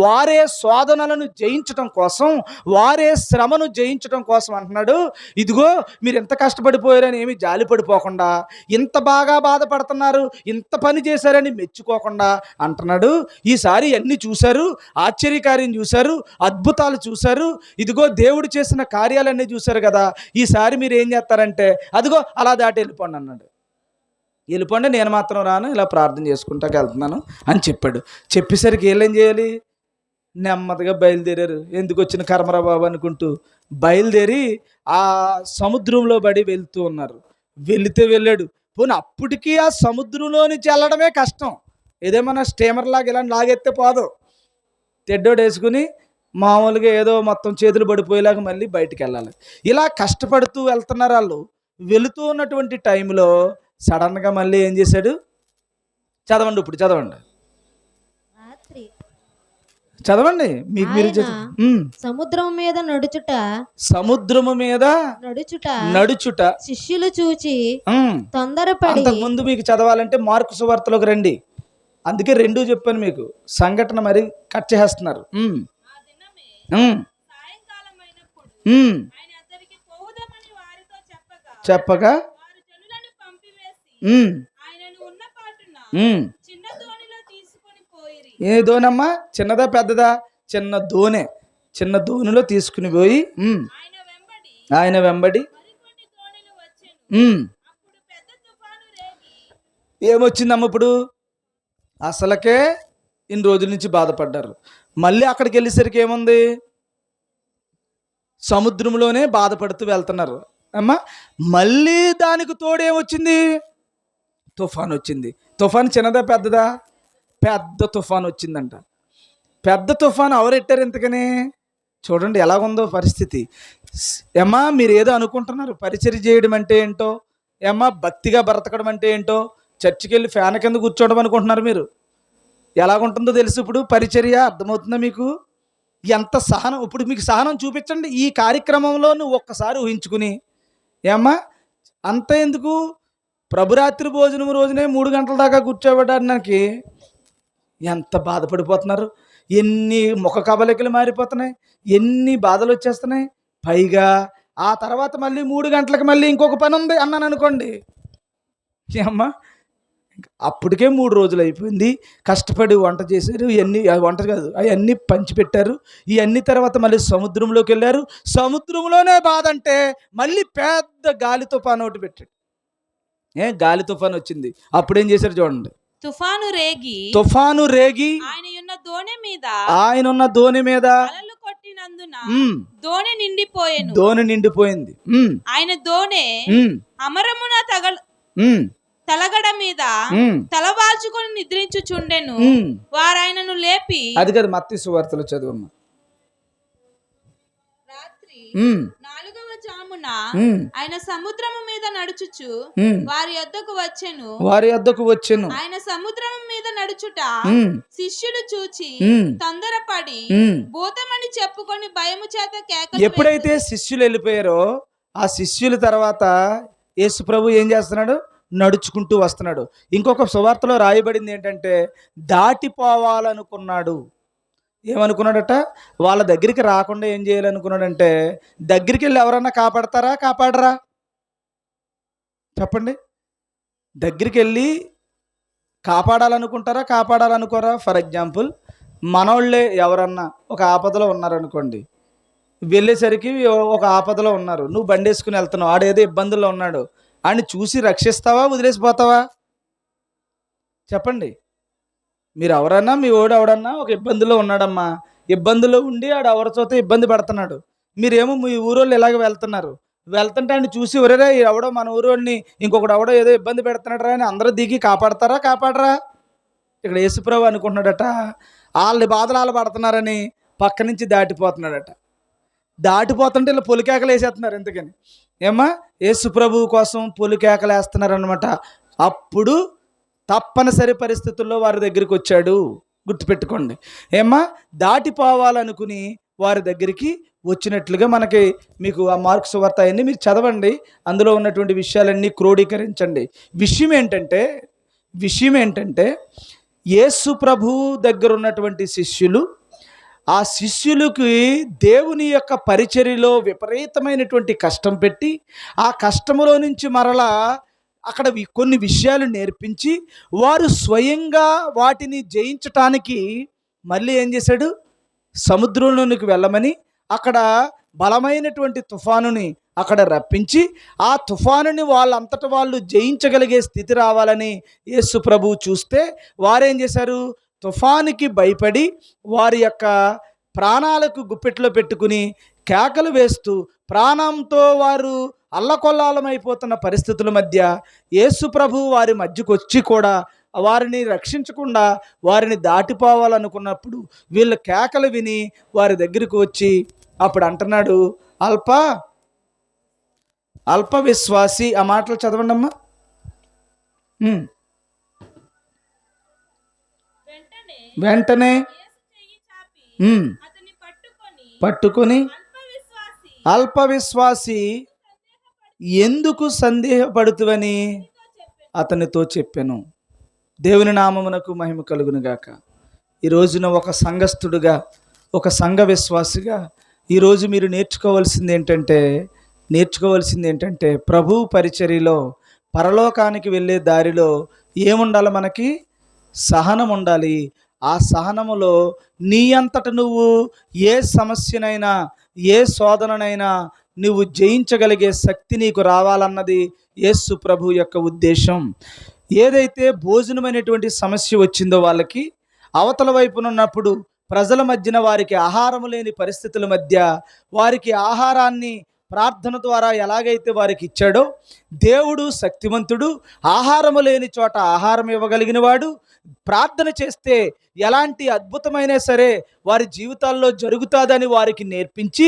వారే శోధనలను జయించడం కోసం, వారే శ్రమను జయించడం కోసం అంటున్నాడు, ఇదిగో మీరు ఎంత కష్టపడిపోయారని ఏమి జాలి పడిపోకుండా, ఇంత బాగా బాధపడుతున్నారు, ఇంత పని చేశారని మెచ్చుకోకుండా అంటున్నాడు, ఈసారి అన్నీ చూశారు, ఆశ్చర్యకార్యం చూశారు, అద్భుతాలు చూశారు, ఇదిగో దేవుడు చేసిన కార్యాలన్నీ చూశారు కదా, ఈసారి మీరు ఏం చేస్తారంటే అదిగో అలా దాటి వెళ్ళిపోండి అన్నాడు. వెళ్ళిపోండి, నేను మాత్రం రాను, ఇలా ప్రార్థన చేసుకుంటాకి వెళ్తున్నాను అని చెప్పాడు. చెప్పేసరికి ఏం చేయాలి? నెమ్మదిగా బయలుదేరారు. ఎందుకు వచ్చిన కర్మరా బాబు అనుకుంటూ బయలుదేరి ఆ సముద్రంలో పడి వెళ్తూ ఉన్నారు. వెళ్ళాడు. పోనీ అప్పటికీ ఆ సముద్రంలో నుంచి వెళ్ళడమే కష్టం. ఏదేమన్నా స్టీమర్ లాగా ఇలా లాగెత్తే పోదు. తెడ్డోడు వేసుకుని మామూలుగా ఏదో మొత్తం చేతులు పడిపోయేలాగా మళ్ళీ బయటికి వెళ్ళాలి. ఇలా కష్టపడుతూ వెళ్తున్నారు వాళ్ళు. వెళుతూ ఉన్నటువంటి టైంలో సడన్గా మళ్ళీ ఏం చేశాడు? చదవండి, ఇప్పుడు చదవండి, రాత్రి చదవండి, మీకు మీరు సముద్రం మీద సముద్రము మీద నడుచుట శిష్యులు చూచి తొందరపడి. ముందు మీకు చదవాలంటే మార్కు సువార్తలోకి రండి. అందుకే రెండూ చెప్పాను మీకు. సంఘటన మరి కట్ చేస్తున్నారు. చెప్పగా ఏ దోనమ్మా? చిన్నదా పెద్దదా? చిన్న దోనె. చిన్న దోణిలో తీసుకుని పోయి ఆయన వెంబడి ఏమొచ్చిందమ్మ ఇప్పుడు? అసలకే ఇన్ని రోజుల నుంచి బాధపడ్డారు. మళ్ళీ అక్కడికి వెళ్ళేసరికి ఏముంది? సముద్రంలోనే బాధపడుతూ వెళ్తున్నారు అమ్మా. మళ్ళీ దానికి తోడేమొచ్చింది? తుఫాన్ వచ్చింది. తుఫాన్ చిన్నదా పెద్దదా? పెద్ద తుఫాన్ వచ్చిందంట. పెద్ద తుఫాన్ ఎవరెట్టారు ఇంతకని? చూడండి ఎలాగుందో పరిస్థితి. ఏమ్మా మీరు ఏదో అనుకుంటున్నారు, పరిచర్య చేయడం అంటే ఏంటో, ఏమ్మా భక్తిగా బ్రతకడం అంటే ఏంటో, చర్చికి వెళ్ళి ఫ్యాన్ కింద కూర్చోవడం అనుకుంటున్నారు మీరు. ఎలాగుంటుందో తెలుసు ఇప్పుడు పరిచర్య. అర్థమవుతుందా మీకు? ఎంత సహనం. ఇప్పుడు మీకు సహనం చూపించండి ఈ కార్యక్రమంలో. నువ్వు ఒక్కసారి ఊహించుకుని, ఏమ్మా అంత ఎందుకు? ప్రభురాత్రి భోజనం రోజునే 3 గంటల దాకా కూర్చోబెట్టడానికి ఎంత బాధపడిపోతున్నారు. ఎన్ని ముఖ కవలికలు మారిపోతున్నాయి, ఎన్ని బాధలు వచ్చేస్తున్నాయి. పైగా ఆ తర్వాత మళ్ళీ 3 గంటలకు మళ్ళీ ఇంకొక పని ఉంది అన్నాను అనుకోండి, ఏమ్మా అప్పటికే 3 రోజులు అయిపోయింది. కష్టపడి వంట చేశారు, ఇవన్నీ వంట కాదు అవన్నీ పంచిపెట్టారు. ఇవన్నీ తర్వాత మళ్ళీ సముద్రంలోకి వెళ్ళారు. సముద్రంలోనే బాధ అంటే మళ్ళీ పెద్ద గాలి తుఫాను ఒకటి పెట్టాడు. గాలి తుఫాను వచ్చింది. అప్పుడేం చేశారు చూడండి. తుఫాను రేగి ఆయన ఉన్న దోణి మీద కొట్టినందున దోణి నిండిపోయింది. ఆయన దోణి అమరమున తలగడ మీద తలవాల్చుకొని నిద్రించుచుండెను. వారాయనను లేపి. అది కదా మత్తయి సువార్తలో చదువమ్మా. రాత్రి 4వ జామున ఆయన సముద్రము మీద నడుచుచు వారి యొద్దకు వచ్చెను. ఆయన సముద్రము మీద నడుచుట శిష్యులు చూచి తొందరపడి భూతమని చెప్పుకొని భయము చేత కేకలు. ఎప్పుడైతే శిష్యులు వెళ్ళిపోయారో ఆ శిష్యుల తర్వాత యేసు ప్రభు ఏం చేస్తున్నాడు? నడుచుకుంటూ వస్తున్నాడు. ఇంకొక సువార్తలో రాయబడింది ఏంటంటే దాటిపోవాలనుకున్నాడు. ఏమనుకున్నాడట? వాళ్ళ దగ్గరికి రాకుండా ఏం చేయాలనుకున్నాడంటే, దగ్గరికి వెళ్ళి ఎవరన్నా కాపాడరా? చెప్పండి. దగ్గరికి వెళ్ళి కాపాడాలనుకోరా? ఫర్ ఎగ్జాంపుల్ మనోళ్ళే ఎవరన్నా ఒక ఆపదలో ఉన్నారనుకోండి, వెళ్ళేసరికి ఒక ఆపదలో ఉన్నారు, నువ్వు బండి వేసుకుని వెళ్తున్నావు, ఆడేదో ఇబ్బందుల్లో ఉన్నాడు, ఆడిని చూసి రక్షిస్తావా, వదిలేసిపోతావా? చెప్పండి. మీరు ఎవరన్నా, మీ ఓడు ఎవడన్నా ఒక ఇబ్బందిలో ఉన్నాడమ్మా, ఇబ్బందిలో ఉండి ఆడు ఎవరితోతో ఇబ్బంది పడుతున్నాడు, మీరేమో మీ ఊరోళ్ళు ఇలాగ వెళ్తుంటే ఆయన చూసి ఒరేరా ఎవడో మన ఊరోడిని ఇంకొకడు ఎవడో ఏదో ఇబ్బంది పెడుతున్నాడు రా అని అందరూ దిగి కాపాడరా? ఇక్కడ యేసుప్రభు అనుకుంటున్నాడట వాళ్ళ బాధలు వాళ్ళు పడుతున్నారని పక్క నుంచి దాటిపోతున్నాడట. దాటిపోతుంటే ఇలా పొలికేకలు వేసేస్తున్నారు. ఎందుకని ఏమ్మా? యేసుప్రభు కోసం పొలికేకలు వేస్తున్నారు అనమాట. అప్పుడు తప్పనిసరి పరిస్థితుల్లో వారి దగ్గరికి వచ్చాడు. గుర్తుపెట్టుకోండి. ఏమ్మా? దాటిపోవాలనుకుని వారి దగ్గరికి వచ్చినట్లుగా మీకు ఆ మార్కు సువార్త అన్ని మీరు చదవండి, అందులో ఉన్నటువంటి విషయాలన్నీ క్రోడీకరించండి. విషయం ఏంటంటే యేసు ప్రభు దగ్గర ఉన్నటువంటి శిష్యులు, ఆ శిష్యులకి దేవుని యొక్క పరిచర్యలో విపరీతమైనటువంటి కష్టం పెట్టి, ఆ కష్టములో నుంచి మరలా అక్కడ కొన్ని విషయాలు నేర్పించి, వారు స్వయంగా వాటిని జయించటానికి మళ్ళీ ఏం చేశాడు, సముద్రంలోనికి వెళ్ళమని అక్కడ బలమైనటువంటి తుఫానుని అక్కడ రప్పించి, ఆ తుఫానుని వాళ్ళంతట వాళ్ళు జయించగలిగే స్థితి రావాలని యేసు ప్రభువు చూస్తే, వారేం చేశారు, తుఫానుకి భయపడి వారి యొక్క ప్రాణాలకు గుప్పెట్లో పెట్టుకుని కేకలు వేస్తూ ప్రాణంతో వారు అల్లకొల్లాలమైపోతున్న పరిస్థితుల మధ్య యేసు ప్రభువు వారి మధ్యకు వచ్చి కూడా వారిని రక్షించకుండా వారిని దాటిపోవాలనుకున్నప్పుడు వీళ్ళ కేకలు విని వారి దగ్గరికి వచ్చి అప్పుడు అంటున్నాడు, అల్ప విశ్వాసి. ఆ మాటలు చదవండి అమ్మా. వెంటనే పట్టుకొని అల్ప విశ్వాసి ఎందుకు సందేహపడుతువని అతనితో చెప్పాను. దేవుని నామమునకు మహిమ కలుగును గాక. ఈ రోజున ఒక సంఘస్థుడుగా, ఒక సంఘ విశ్వాసిగా ఈరోజు మీరు నేర్చుకోవాల్సింది ఏంటంటే ప్రభు పరిచర్యలో పరలోకానికి వెళ్ళే దారిలో ఏముండాలి, మనకి సహనం ఉండాలి. ఆ సహనములో నీ అంతట నువ్వు ఏ సమస్యనైనా, ఏ శోధననైనా నువ్వు జయించగలిగే శక్తి నీకు రావాలన్నది యేసు ప్రభు యొక్క ఉద్దేశం. ఏదైతే భోజనమైనటువంటి సమస్య వచ్చిందో వాళ్ళకి, అవతల వైపునున్నప్పుడు ప్రజల మధ్యన వారికి ఆహారం లేని పరిస్థితుల మధ్య వారికి ఆహారాన్ని ప్రార్థన ద్వారా ఎలాగైతే వారికి ఇచ్చాడో, దేవుడు శక్తివంతుడు, ఆహారము లేని చోట ఆహారం ఇవ్వగలిగిన వాడు. ప్రార్థన చేస్తే ఎలాంటి అద్భుతమైనా సరే వారి జీవితాల్లో జరుగుతుందని వారికి నేర్పించి,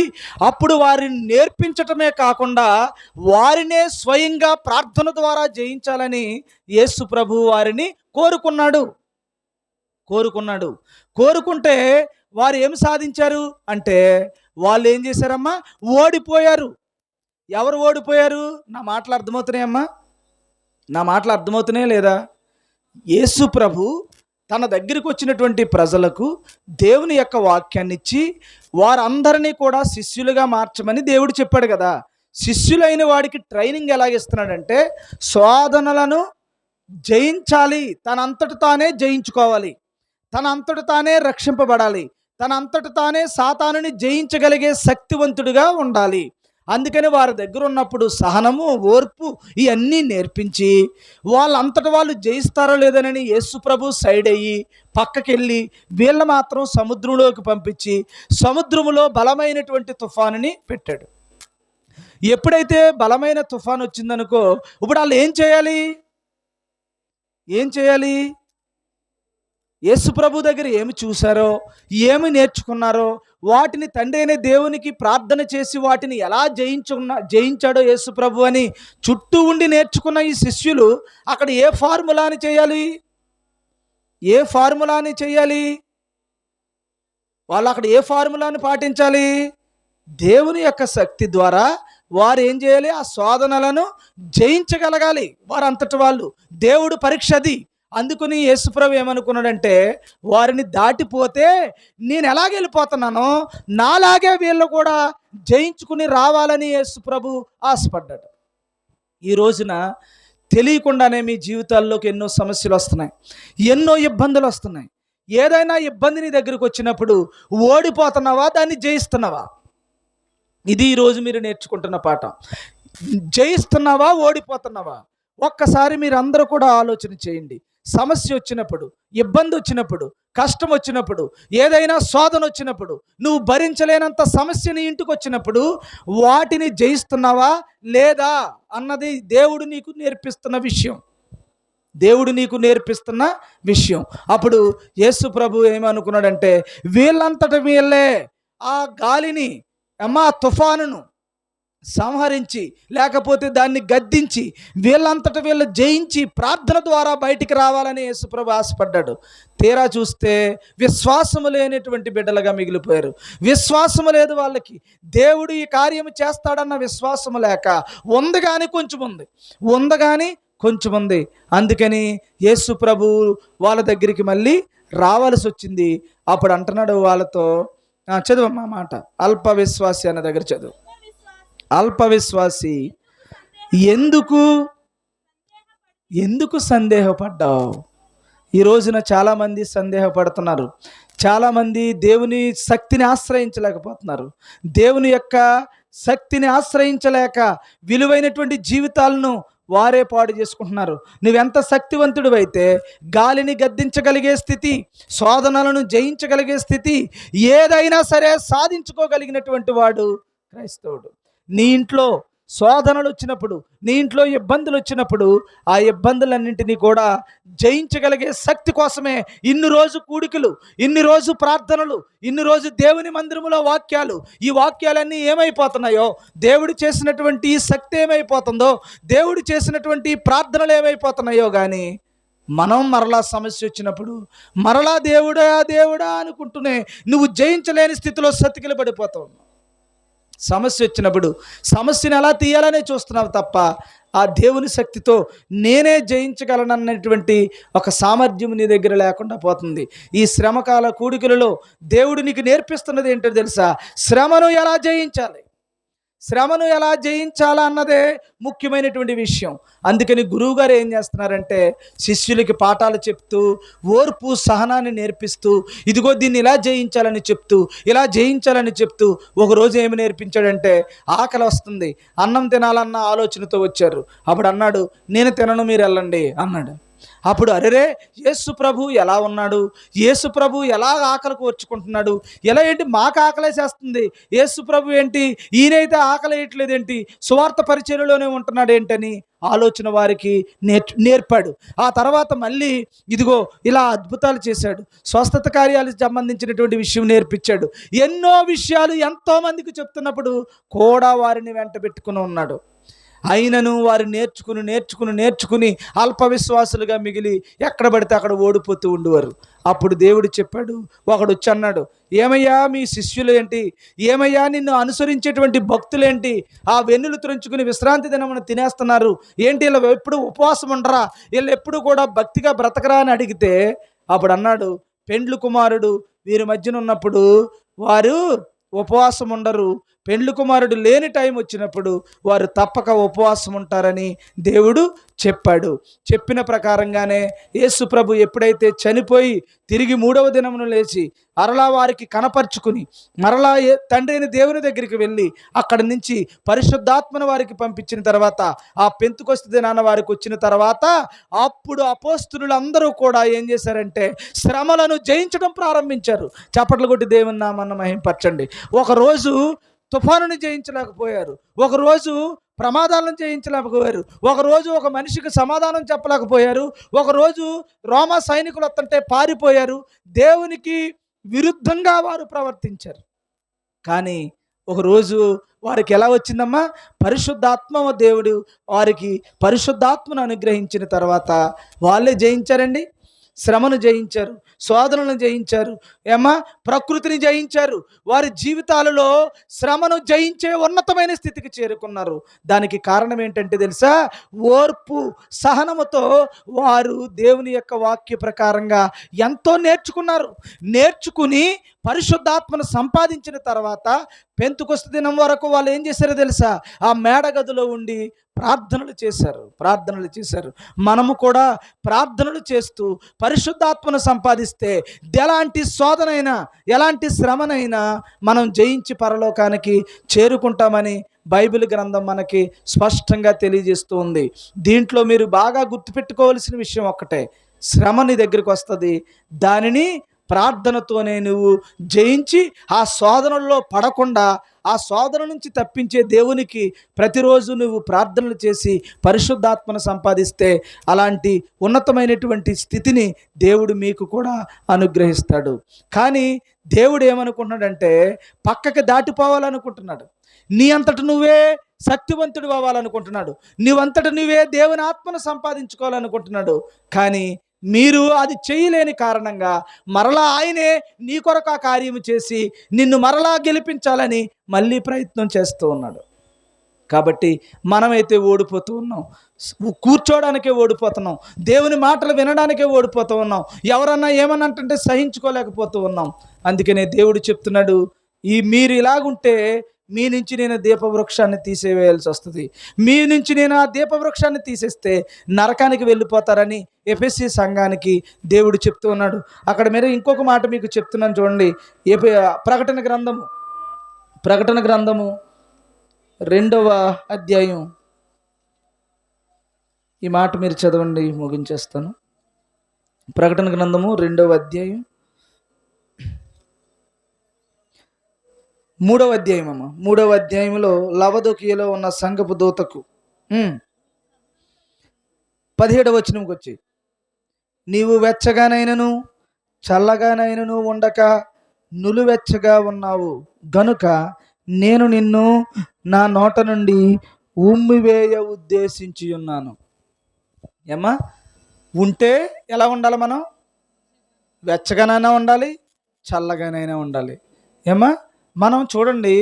అప్పుడు వారిని నేర్పించటమే కాకుండా వారినే స్వయంగా ప్రార్థన ద్వారా జయించాలని యేసు ప్రభు వారిని కోరుకుంటే వారు ఏం సాధించారు అంటే, వాళ్ళు ఏం చేశారమ్మా, ఓడిపోయారు. ఎవరు ఓడిపోయారు? నా మాటలు అర్థమవుతున్నాయా లేదా? యేసు ప్రభు తన దగ్గరికి వచ్చినటువంటి ప్రజలకు దేవుని యొక్క వాక్యాన్ని ఇచ్చి వారందరినీ కూడా శిష్యులుగా మార్చమని దేవుడు చెప్పాడు కదా. శిష్యులైన వాడికి ట్రైనింగ్ ఎలాగిస్తున్నాడంటే, శోధనలను జయించాలి, తనంతట తానే జయించుకోవాలి, తనంతట తానే రక్షింపబడాలి, తనంతట తానే సాతానుని జయించగలిగే శక్తివంతుడిగా ఉండాలి. అందుకని వారి దగ్గర ఉన్నప్పుడు సహనము, ఓర్పు ఇవన్నీ నేర్పించి వాళ్ళంతట వాళ్ళు జయిస్తారో లేదనని యేసు ప్రభు సైడ్ అయ్యి పక్కకెళ్ళి వీళ్ళ మాత్రం సముద్రంలోకి పంపించి సముద్రములో బలమైనటువంటి తుఫానుని పెట్టాడు. ఎప్పుడైతే బలమైన తుఫాను వచ్చిందనుకో, ఇప్పుడు వాళ్ళు ఏం చేయాలి? యేసు ప్రభు దగ్గర ఏమి చూశారో, ఏమి నేర్చుకున్నారో వాటిని తండ్రి అయిన దేవునికి ప్రార్థన చేసి వాటిని ఎలా జయించాడో యేసు ప్రభు అని చుట్టూ ఉండి నేర్చుకున్న ఈ శిష్యులు అక్కడ ఏ ఫార్ములాని చేయాలి? వాళ్ళు అక్కడ ఏ ఫార్ములాని పాటించాలి? దేవుని యొక్క శక్తి ద్వారా వారు ఏం చేయాలి? ఆ శోధనలను జయించగలగాలి వారంతటి వాళ్ళు. దేవుడు పరీక్ష అది. అందుకని యేసుప్రభు ఏమనుకున్నాడంటే, వారిని దాటిపోతే నేను ఎలాగెళ్ళిపోతున్నానో నాలాగే వీళ్ళు కూడా జయించుకుని రావాలని యేసుప్రభు ఆశపడ్డాడు. ఈ రోజున తెలియకుండానే మీ జీవితాల్లోకి ఎన్నో సమస్యలు వస్తున్నాయి, ఎన్నో ఇబ్బందులు వస్తున్నాయి. ఏదైనా ఇబ్బంది నీ దగ్గరకు వచ్చినప్పుడు ఓడిపోతున్నావా, దాన్ని జయిస్తున్నావా? ఇది ఈరోజు మీరు నేర్చుకుంటున్న పాఠం. జయిస్తున్నావా, ఓడిపోతున్నావా? ఒక్కసారి మీరు అందరూ కూడా ఆలోచన చేయండి. సమస్య వచ్చినప్పుడు, ఇబ్బంది వచ్చినప్పుడు, కష్టం వచ్చినప్పుడు, ఏదైనా శోధన వచ్చినప్పుడు, నువ్వు భరించలేనంత సమస్య నీ ఇంటికి వచ్చినప్పుడు వాటిని జయిస్తున్నావా లేదా అన్నది దేవుడు నీకు నేర్పిస్తున్న విషయం. అప్పుడు యేసు ప్రభు ఏమనుకున్నాడంటే, వీళ్ళంతట వీళ్ళే ఆ గాలిని, తుఫానును సంహరించి లేకపోతే దాన్ని గద్దించి వీళ్ళంతట వీళ్ళు జయించి ప్రార్థన ద్వారా బయటికి రావాలని యేసుప్రభు ఆశపడ్డాడు. తీరా చూస్తే విశ్వాసము లేనటువంటి బిడ్డలుగా మిగిలిపోయారు. విశ్వాసము లేదు వాళ్ళకి. దేవుడు ఈ కార్యము చేస్తాడన్న విశ్వాసము లేక ఉంది కానీ కొంచెం ఉంది. అందుకని యేసుప్రభు వాళ్ళ దగ్గరికి మళ్ళీ రావాల్సి వచ్చింది. అప్పుడు అంటున్నాడు వాళ్ళతో, చదువమ్మా మాట, అల్ప విశ్వాసి అన్న దగ్గర చదువు. అల్ప విశ్వాసి, ఎందుకు సందేహపడ్డావు? ఈ రోజున చాలామంది సందేహపడుతున్నారు. చాలామంది దేవుని శక్తిని ఆశ్రయించలేకపోతున్నారు. దేవుని యొక్క శక్తిని ఆశ్రయించలేక విలువైనటువంటి జీవితాలను వారే పాడు చేసుకుంటున్నారు. నువ్వెంత శక్తివంతుడు అయితే గాలిని గద్దించగలిగే స్థితి, శోధనలను జయించగలిగే స్థితి, ఏదైనా సరే సాధించుకోగలిగినటువంటి వాడు క్రైస్తవుడు. నీ ఇంట్లో శోధనలు వచ్చినప్పుడు, నీ ఇంట్లో ఇబ్బందులు వచ్చినప్పుడు, ఆ ఇబ్బందులన్నింటినీ కూడా జయించగలిగే శక్తి కోసమే ఇన్ని రోజు కూడికలు, ఇన్ని రోజు ప్రార్థనలు, ఇన్ని రోజు దేవుని మందిరములో వాక్యాలు. ఈ వాక్యాలన్నీ ఏమైపోతున్నాయో, దేవుడు చేసినటువంటి ఈ శక్తి ఏమైపోతుందో, దేవుడు చేసినటువంటి ప్రార్థనలు ఏమైపోతున్నాయో కానీ మనం మరలా సమస్య వచ్చినప్పుడు మరలా దేవుడా అనుకుంటూనే నువ్వు జయించలేని స్థితిలో సతికిల పడిపోతావు. సమస్య వచ్చినప్పుడు సమస్యను ఎలా తీయాలనే చూస్తున్నావు తప్ప ఆ దేవుని శక్తితో నేనే జయించగలనన్నటువంటి ఒక సామర్థ్యం నీ దగ్గర లేకుండా పోతుంది. ఈ శ్రమకాల కూడికలలో దేవుడు నీకు నేర్పిస్తున్నది ఏంటో తెలుసా? శ్రమను ఎలా జయించాలా అన్నదే ముఖ్యమైనటువంటి విషయం. అందుకని గురువుగారు ఏం చేస్తున్నారంటే శిష్యులకి పాఠాలు చెప్తూ, ఓర్పు సహనాన్ని నేర్పిస్తూ, ఇదిగో దీన్ని ఇలా జయించాలని చెప్తూ ఒకరోజు ఏమి నేర్పించాడంటే, ఆకలి వస్తుంది, అన్నం తినాలన్న ఆలోచనతో వచ్చారు. అప్పుడు అన్నాడు, నేను తినను, మీరు వెళ్ళండి అన్నాడు. అప్పుడు అరెరే, యేసు ప్రభు ఎలా ఉన్నాడు, యేసు ప్రభు ఎలా ఆకలి కోర్చుకుంటున్నాడు, ఎలా ఏంటి మాకు ఆకలేసేస్తుంది, యేసు ప్రభు ఏంటి ఈయనైతే ఆకలి వేయట్లేదేంటి, సువార్త పరిచర్యలోనే ఉంటున్నాడు ఏంటని ఆలోచన వారికి నేర్పాడు. ఆ తర్వాత మళ్ళీ ఇదిగో ఇలా అద్భుతాలు చేశాడు. స్వస్థత కార్యాలకు సంబంధించినటువంటి విషయం నేర్పించాడు. ఎన్నో విషయాలు ఎంతోమందికి చెప్తున్నప్పుడు కూడా వారిని వెంట పెట్టుకుని ఉన్నాడు. అయినను వారు నేర్చుకుని అల్ప విశ్వాసులుగా మిగిలి ఎక్కడ పడితే అక్కడ ఓడిపోతూ ఉండేవారు. అప్పుడు దేవుడు చెప్పాడు, ఒకడు వచ్చి అన్నాడు, ఏమయ్యా మీ శిష్యులు ఏంటి, ఏమయ్యా నిన్ను అనుసరించేటువంటి భక్తులేంటి, ఆ వెన్నులు త్రుంచుకుని విశ్రాంతి దినమున తినేస్తున్నారు ఏంటి, వీళ్ళు ఎప్పుడు ఉపవాసం ఉండరా, వీళ్ళు ఎప్పుడు కూడా భక్తిగా బ్రతకరా అని అడిగితే అప్పుడు అన్నాడు, పెండ్లు కుమారుడు వీరి మధ్యన ఉన్నప్పుడు వారు ఉపవాసం ఉండరు, పెండ్లి కుమారుడు లేని టైం వచ్చినప్పుడు వారు తప్పక ఉపవాసం ఉంటారని దేవుడు చెప్పాడు. చెప్పిన ప్రకారంగానే యేసు ప్రభు ఎప్పుడైతే చనిపోయి తిరిగి 3వ దినమును లేచి మరలా వారికి కనపరుచుకుని మరలా తండ్రి అయిన దేవుని దగ్గరికి వెళ్ళి అక్కడి నుంచి పరిశుద్ధాత్మను వారికి పంపించిన తర్వాత, ఆ పెంతెకొస్తు దినాన వారికి వచ్చిన తర్వాత అప్పుడు అపోస్తలులు అందరూ కూడా ఏం చేశారంటే శ్రమలను జయించడం ప్రారంభించారు. చప్పట్లు కొట్టి దేవుని నామాన్ని మహింపరచండి. ఒకరోజు తుఫానుని జయించలేకపోయారు, ఒకరోజు ప్రమాదాలను జయించలేకపోయారు, ఒకరోజు ఒక మనిషికి సమాధానం చెప్పలేకపోయారు, ఒకరోజు రోమా సైనికులు వస్తుంటే పారిపోయారు, దేవునికి విరుద్ధంగా వారు ప్రవర్తించారు. కానీ ఒకరోజు వారికి ఎలా వచ్చిందమ్మా, పరిశుద్ధాత్మ దేవుడు వారికి పరిశుద్ధాత్మను అనుగ్రహించిన తర్వాత వాళ్ళే జయించారండి. శ్రమను జయించారు, శోధనలను జయించారు, ప్రకృతిని జయించారు. వారి జీవితాలలో శ్రమను జయించే ఉన్నతమైన స్థితికి చేరుకున్నారు. దానికి కారణం ఏంటంటే తెలుసా, ఓర్పు సహనముతో వారు దేవుని యొక్క వాక్య ప్రకారంగా ఎంతో నేర్చుకుని పరిశుద్ధాత్మను సంపాదించిన తర్వాత పెంతెకొస్తు దినం వరకు వాళ్ళు ఏం చేశారో తెలుసా, ఆ మేడగదిలో ఉండి ప్రార్థనలు చేశారు. మనము కూడా ప్రార్థనలు చేస్తూ పరిశుద్ధాత్మను సంపాదిస్తే ఎలాంటి శోధనైనా ఎలాంటి శ్రమనైనా మనం జయించి పరలోకానికి చేరుకుంటామని బైబిల్ గ్రంథం మనకి స్పష్టంగా తెలియజేస్తూ ఉంది. దీంట్లో మీరు బాగా గుర్తుపెట్టుకోవాల్సిన విషయం ఒక్కటే, శ్రమ నీ దగ్గరికి వస్తుంది, దానిని ప్రార్థనతోనే నువ్వు జయించి ఆ శోధనల్లో పడకుండా ఆ శోధన నుంచి తప్పించే దేవునికి ప్రతిరోజు నువ్వు ప్రార్థనలు చేసి పరిశుద్ధాత్మను సంపాదిస్తే అలాంటి ఉన్నతమైనటువంటి స్థితిని దేవుడు మీకు కూడా అనుగ్రహిస్తాడు. కానీ దేవుడు ఏమనుకుంటున్నాడంటే పక్కకి దాటిపోవాలనుకుంటున్నాడు. నీ అంతట నువ్వే శక్తివంతుడు అవ్వాలనుకుంటున్నాడు. నీవంతట నువ్వే దేవుని ఆత్మను సంపాదించుకోవాలనుకుంటున్నాడు. కానీ మీరు అది చేయలేని కారణంగా మరలా ఆయనే నీ కొరకు ఆ కార్యము చేసి నిన్ను మరలా గెలిపించాలని మళ్ళీ ప్రయత్నం చేస్తూ ఉన్నాడు. కాబట్టి మనమైతే ఓడిపోతూ ఉన్నాం. కూర్చోడానికే ఓడిపోతున్నాం. దేవుని మాటలు వినడానికే ఓడిపోతూ ఉన్నాం. ఎవరన్నా ఏమన్నా అంటే సహించుకోలేకపోతూ ఉన్నాం. అందుకనే దేవుడు చెప్తున్నాడు, మీరు ఇలాగుంటే మీ నుంచి నేను దీపవృక్షాన్ని తీసేవేయాల్సి వస్తుంది. మీ నుంచి నేను ఆ దీపవృక్షాన్ని తీసేస్తే నరకానికి వెళ్ళిపోతారని ఎఫెసీ సంఘానికి దేవుడు చెప్తూ ఉన్నాడు. అక్కడ మీరు ఇంకొక మాట మీకు చెప్తున్నాను చూడండి. ప్రకటన గ్రంథము 2వ అధ్యాయం. ఈ మాట మీరు చదవండి, ముగించేస్తాను. ప్రకటన గ్రంథము 2వ అధ్యాయం 3వ అధ్యాయం 3వ అధ్యాయంలో లవదొకియలో ఉన్న సంఘపు దూతకు 17వ వచనంకి వచ్చి, నీవు వెచ్చగానైనను చల్లగానైనను ఉండక నులువెచ్చగా ఉన్నావు గనుక నేను నిన్ను నా నోట నుండి ఉమ్మివేయ ఉద్దేశించి ఉన్నాను. ఏమ్మా, ఉంటే ఎలా ఉండాలి? మనం వెచ్చగానైనా ఉండాలి, చల్లగానైనా ఉండాలి. ఏమ్మా, మనం చూడండి,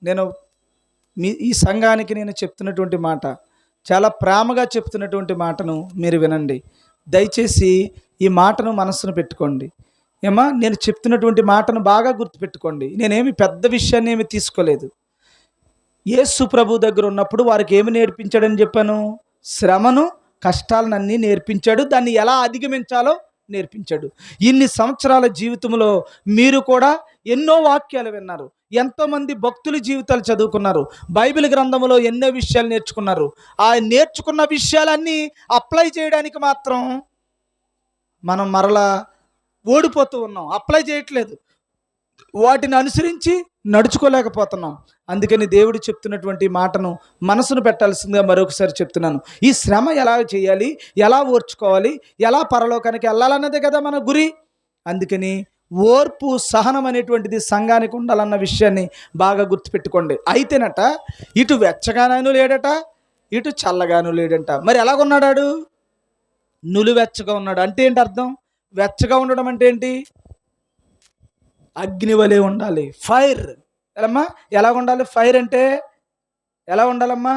నేను ఈ సంఘానికి నేను చెప్తున్నటువంటి మాట, చాలా ప్రేమగా చెప్తున్నటువంటి మాటను మీరు వినండి. దయచేసి ఈ మాటను మనస్సును పెట్టుకోండి. ఏమా, నేను చెప్తున్నటువంటి మాటను బాగా గుర్తుపెట్టుకోండి. నేనేమి పెద్ద విషయాన్ని ఏమి తీసుకోలేదు. యేసు ప్రభు దగ్గర ఉన్నప్పుడు వారికి ఏమి నేర్పించాడని చెప్పాను? శ్రమను, కష్టాలనన్నీ నేర్పించాడు. దాన్ని ఎలా అధిగమించాలో నేర్పించాడు. ఇన్ని సంవత్సరాల జీవితంలో మీరు కూడా ఎన్నో వాక్యాలు విన్నారు. ఎంతోమంది భక్తుల జీవితాలు చదువుకున్నారు. బైబిల్ గ్రంథంలో ఎన్నో విషయాలు నేర్చుకున్నారు. ఆ నేర్చుకున్న విషయాలన్నీ అప్లై చేయడానికి మాత్రం మనం మరలా ఓడిపోతూ ఉన్నాం. అప్లై చేయట్లేదు, వాటిని అనుసరించి నడుచుకోలేకపోతున్నాం. అందుకని దేవుడు చెప్తున్నటువంటి మాటను మనసును పెట్టాల్సిందిగా మరొకసారి చెప్తున్నాను. ఈ శ్రమ ఎలా చేయాలి, ఎలా ఓర్చుకోవాలి, ఎలా పరలోకానికి వెళ్ళాలన్నదే కదా మన గురి. అందుకని ఓర్పు, సహనం అనేటువంటిది సంఘానికి ఉండాలన్న విషయాన్ని బాగా గుర్తుపెట్టుకోండి. అయితేనట ఇటు వెచ్చగానూ లేడట, ఇటు చల్లగాను లేడంట. మరి ఎలాగున్నాడు? నులువెచ్చగా ఉన్నాడు. అంటే ఏంటి అర్థం? వెచ్చగా ఉండడం అంటే ఏంటి? అగ్ని వలె ఉండాలి, ఫైర్. ఎలమ్మా, ఎలా ఉండాలి? ఫైర్ అంటే ఎలా ఉండాలమ్మా?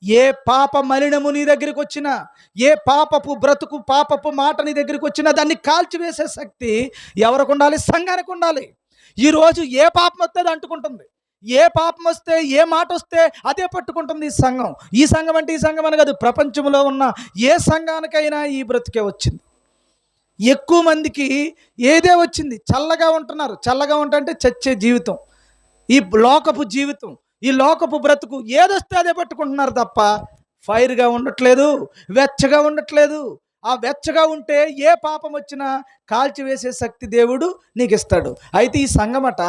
ఏ పాప మలినము నీ దగ్గరికి వచ్చినా, ఏ పాపపు బ్రతుకు, పాపపు మాట నీ దగ్గరికి వచ్చినా దాన్ని కాల్చివేసే శక్తి ఎవరికి ఉండాలి? సంఘానికి ఉండాలి. ఈరోజు ఏ పాపం వస్తే అది అంటుకుంటుంది. ఏ పాపం వస్తే, ఏ మాట వస్తే అదే పట్టుకుంటుంది ఈ సంఘం. ఈ సంఘం అంటే ఈ సంఘం అని కాదు, ప్రపంచంలో ఉన్న ఏ సంఘానికైనా ఈ బ్రతికే వచ్చింది. ఎక్కువ మందికి ఏదే వచ్చింది, చల్లగా ఉంటున్నారు. చల్లగా ఉంటే చచ్చే జీవితం, ఈ లోకపు జీవితం, ఈ లోకపు బ్రతుకు ఏదొస్తే అదే పట్టుకుంటున్నారు తప్ప ఫైర్గా ఉండట్లేదు, వెచ్చగా ఉండట్లేదు. ఆ వెచ్చగా ఉంటే ఏ పాపం వచ్చినా కాల్చివేసే శక్తి దేవుడు నీకు ఇస్తాడు. అయితే ఈ సంఘమట,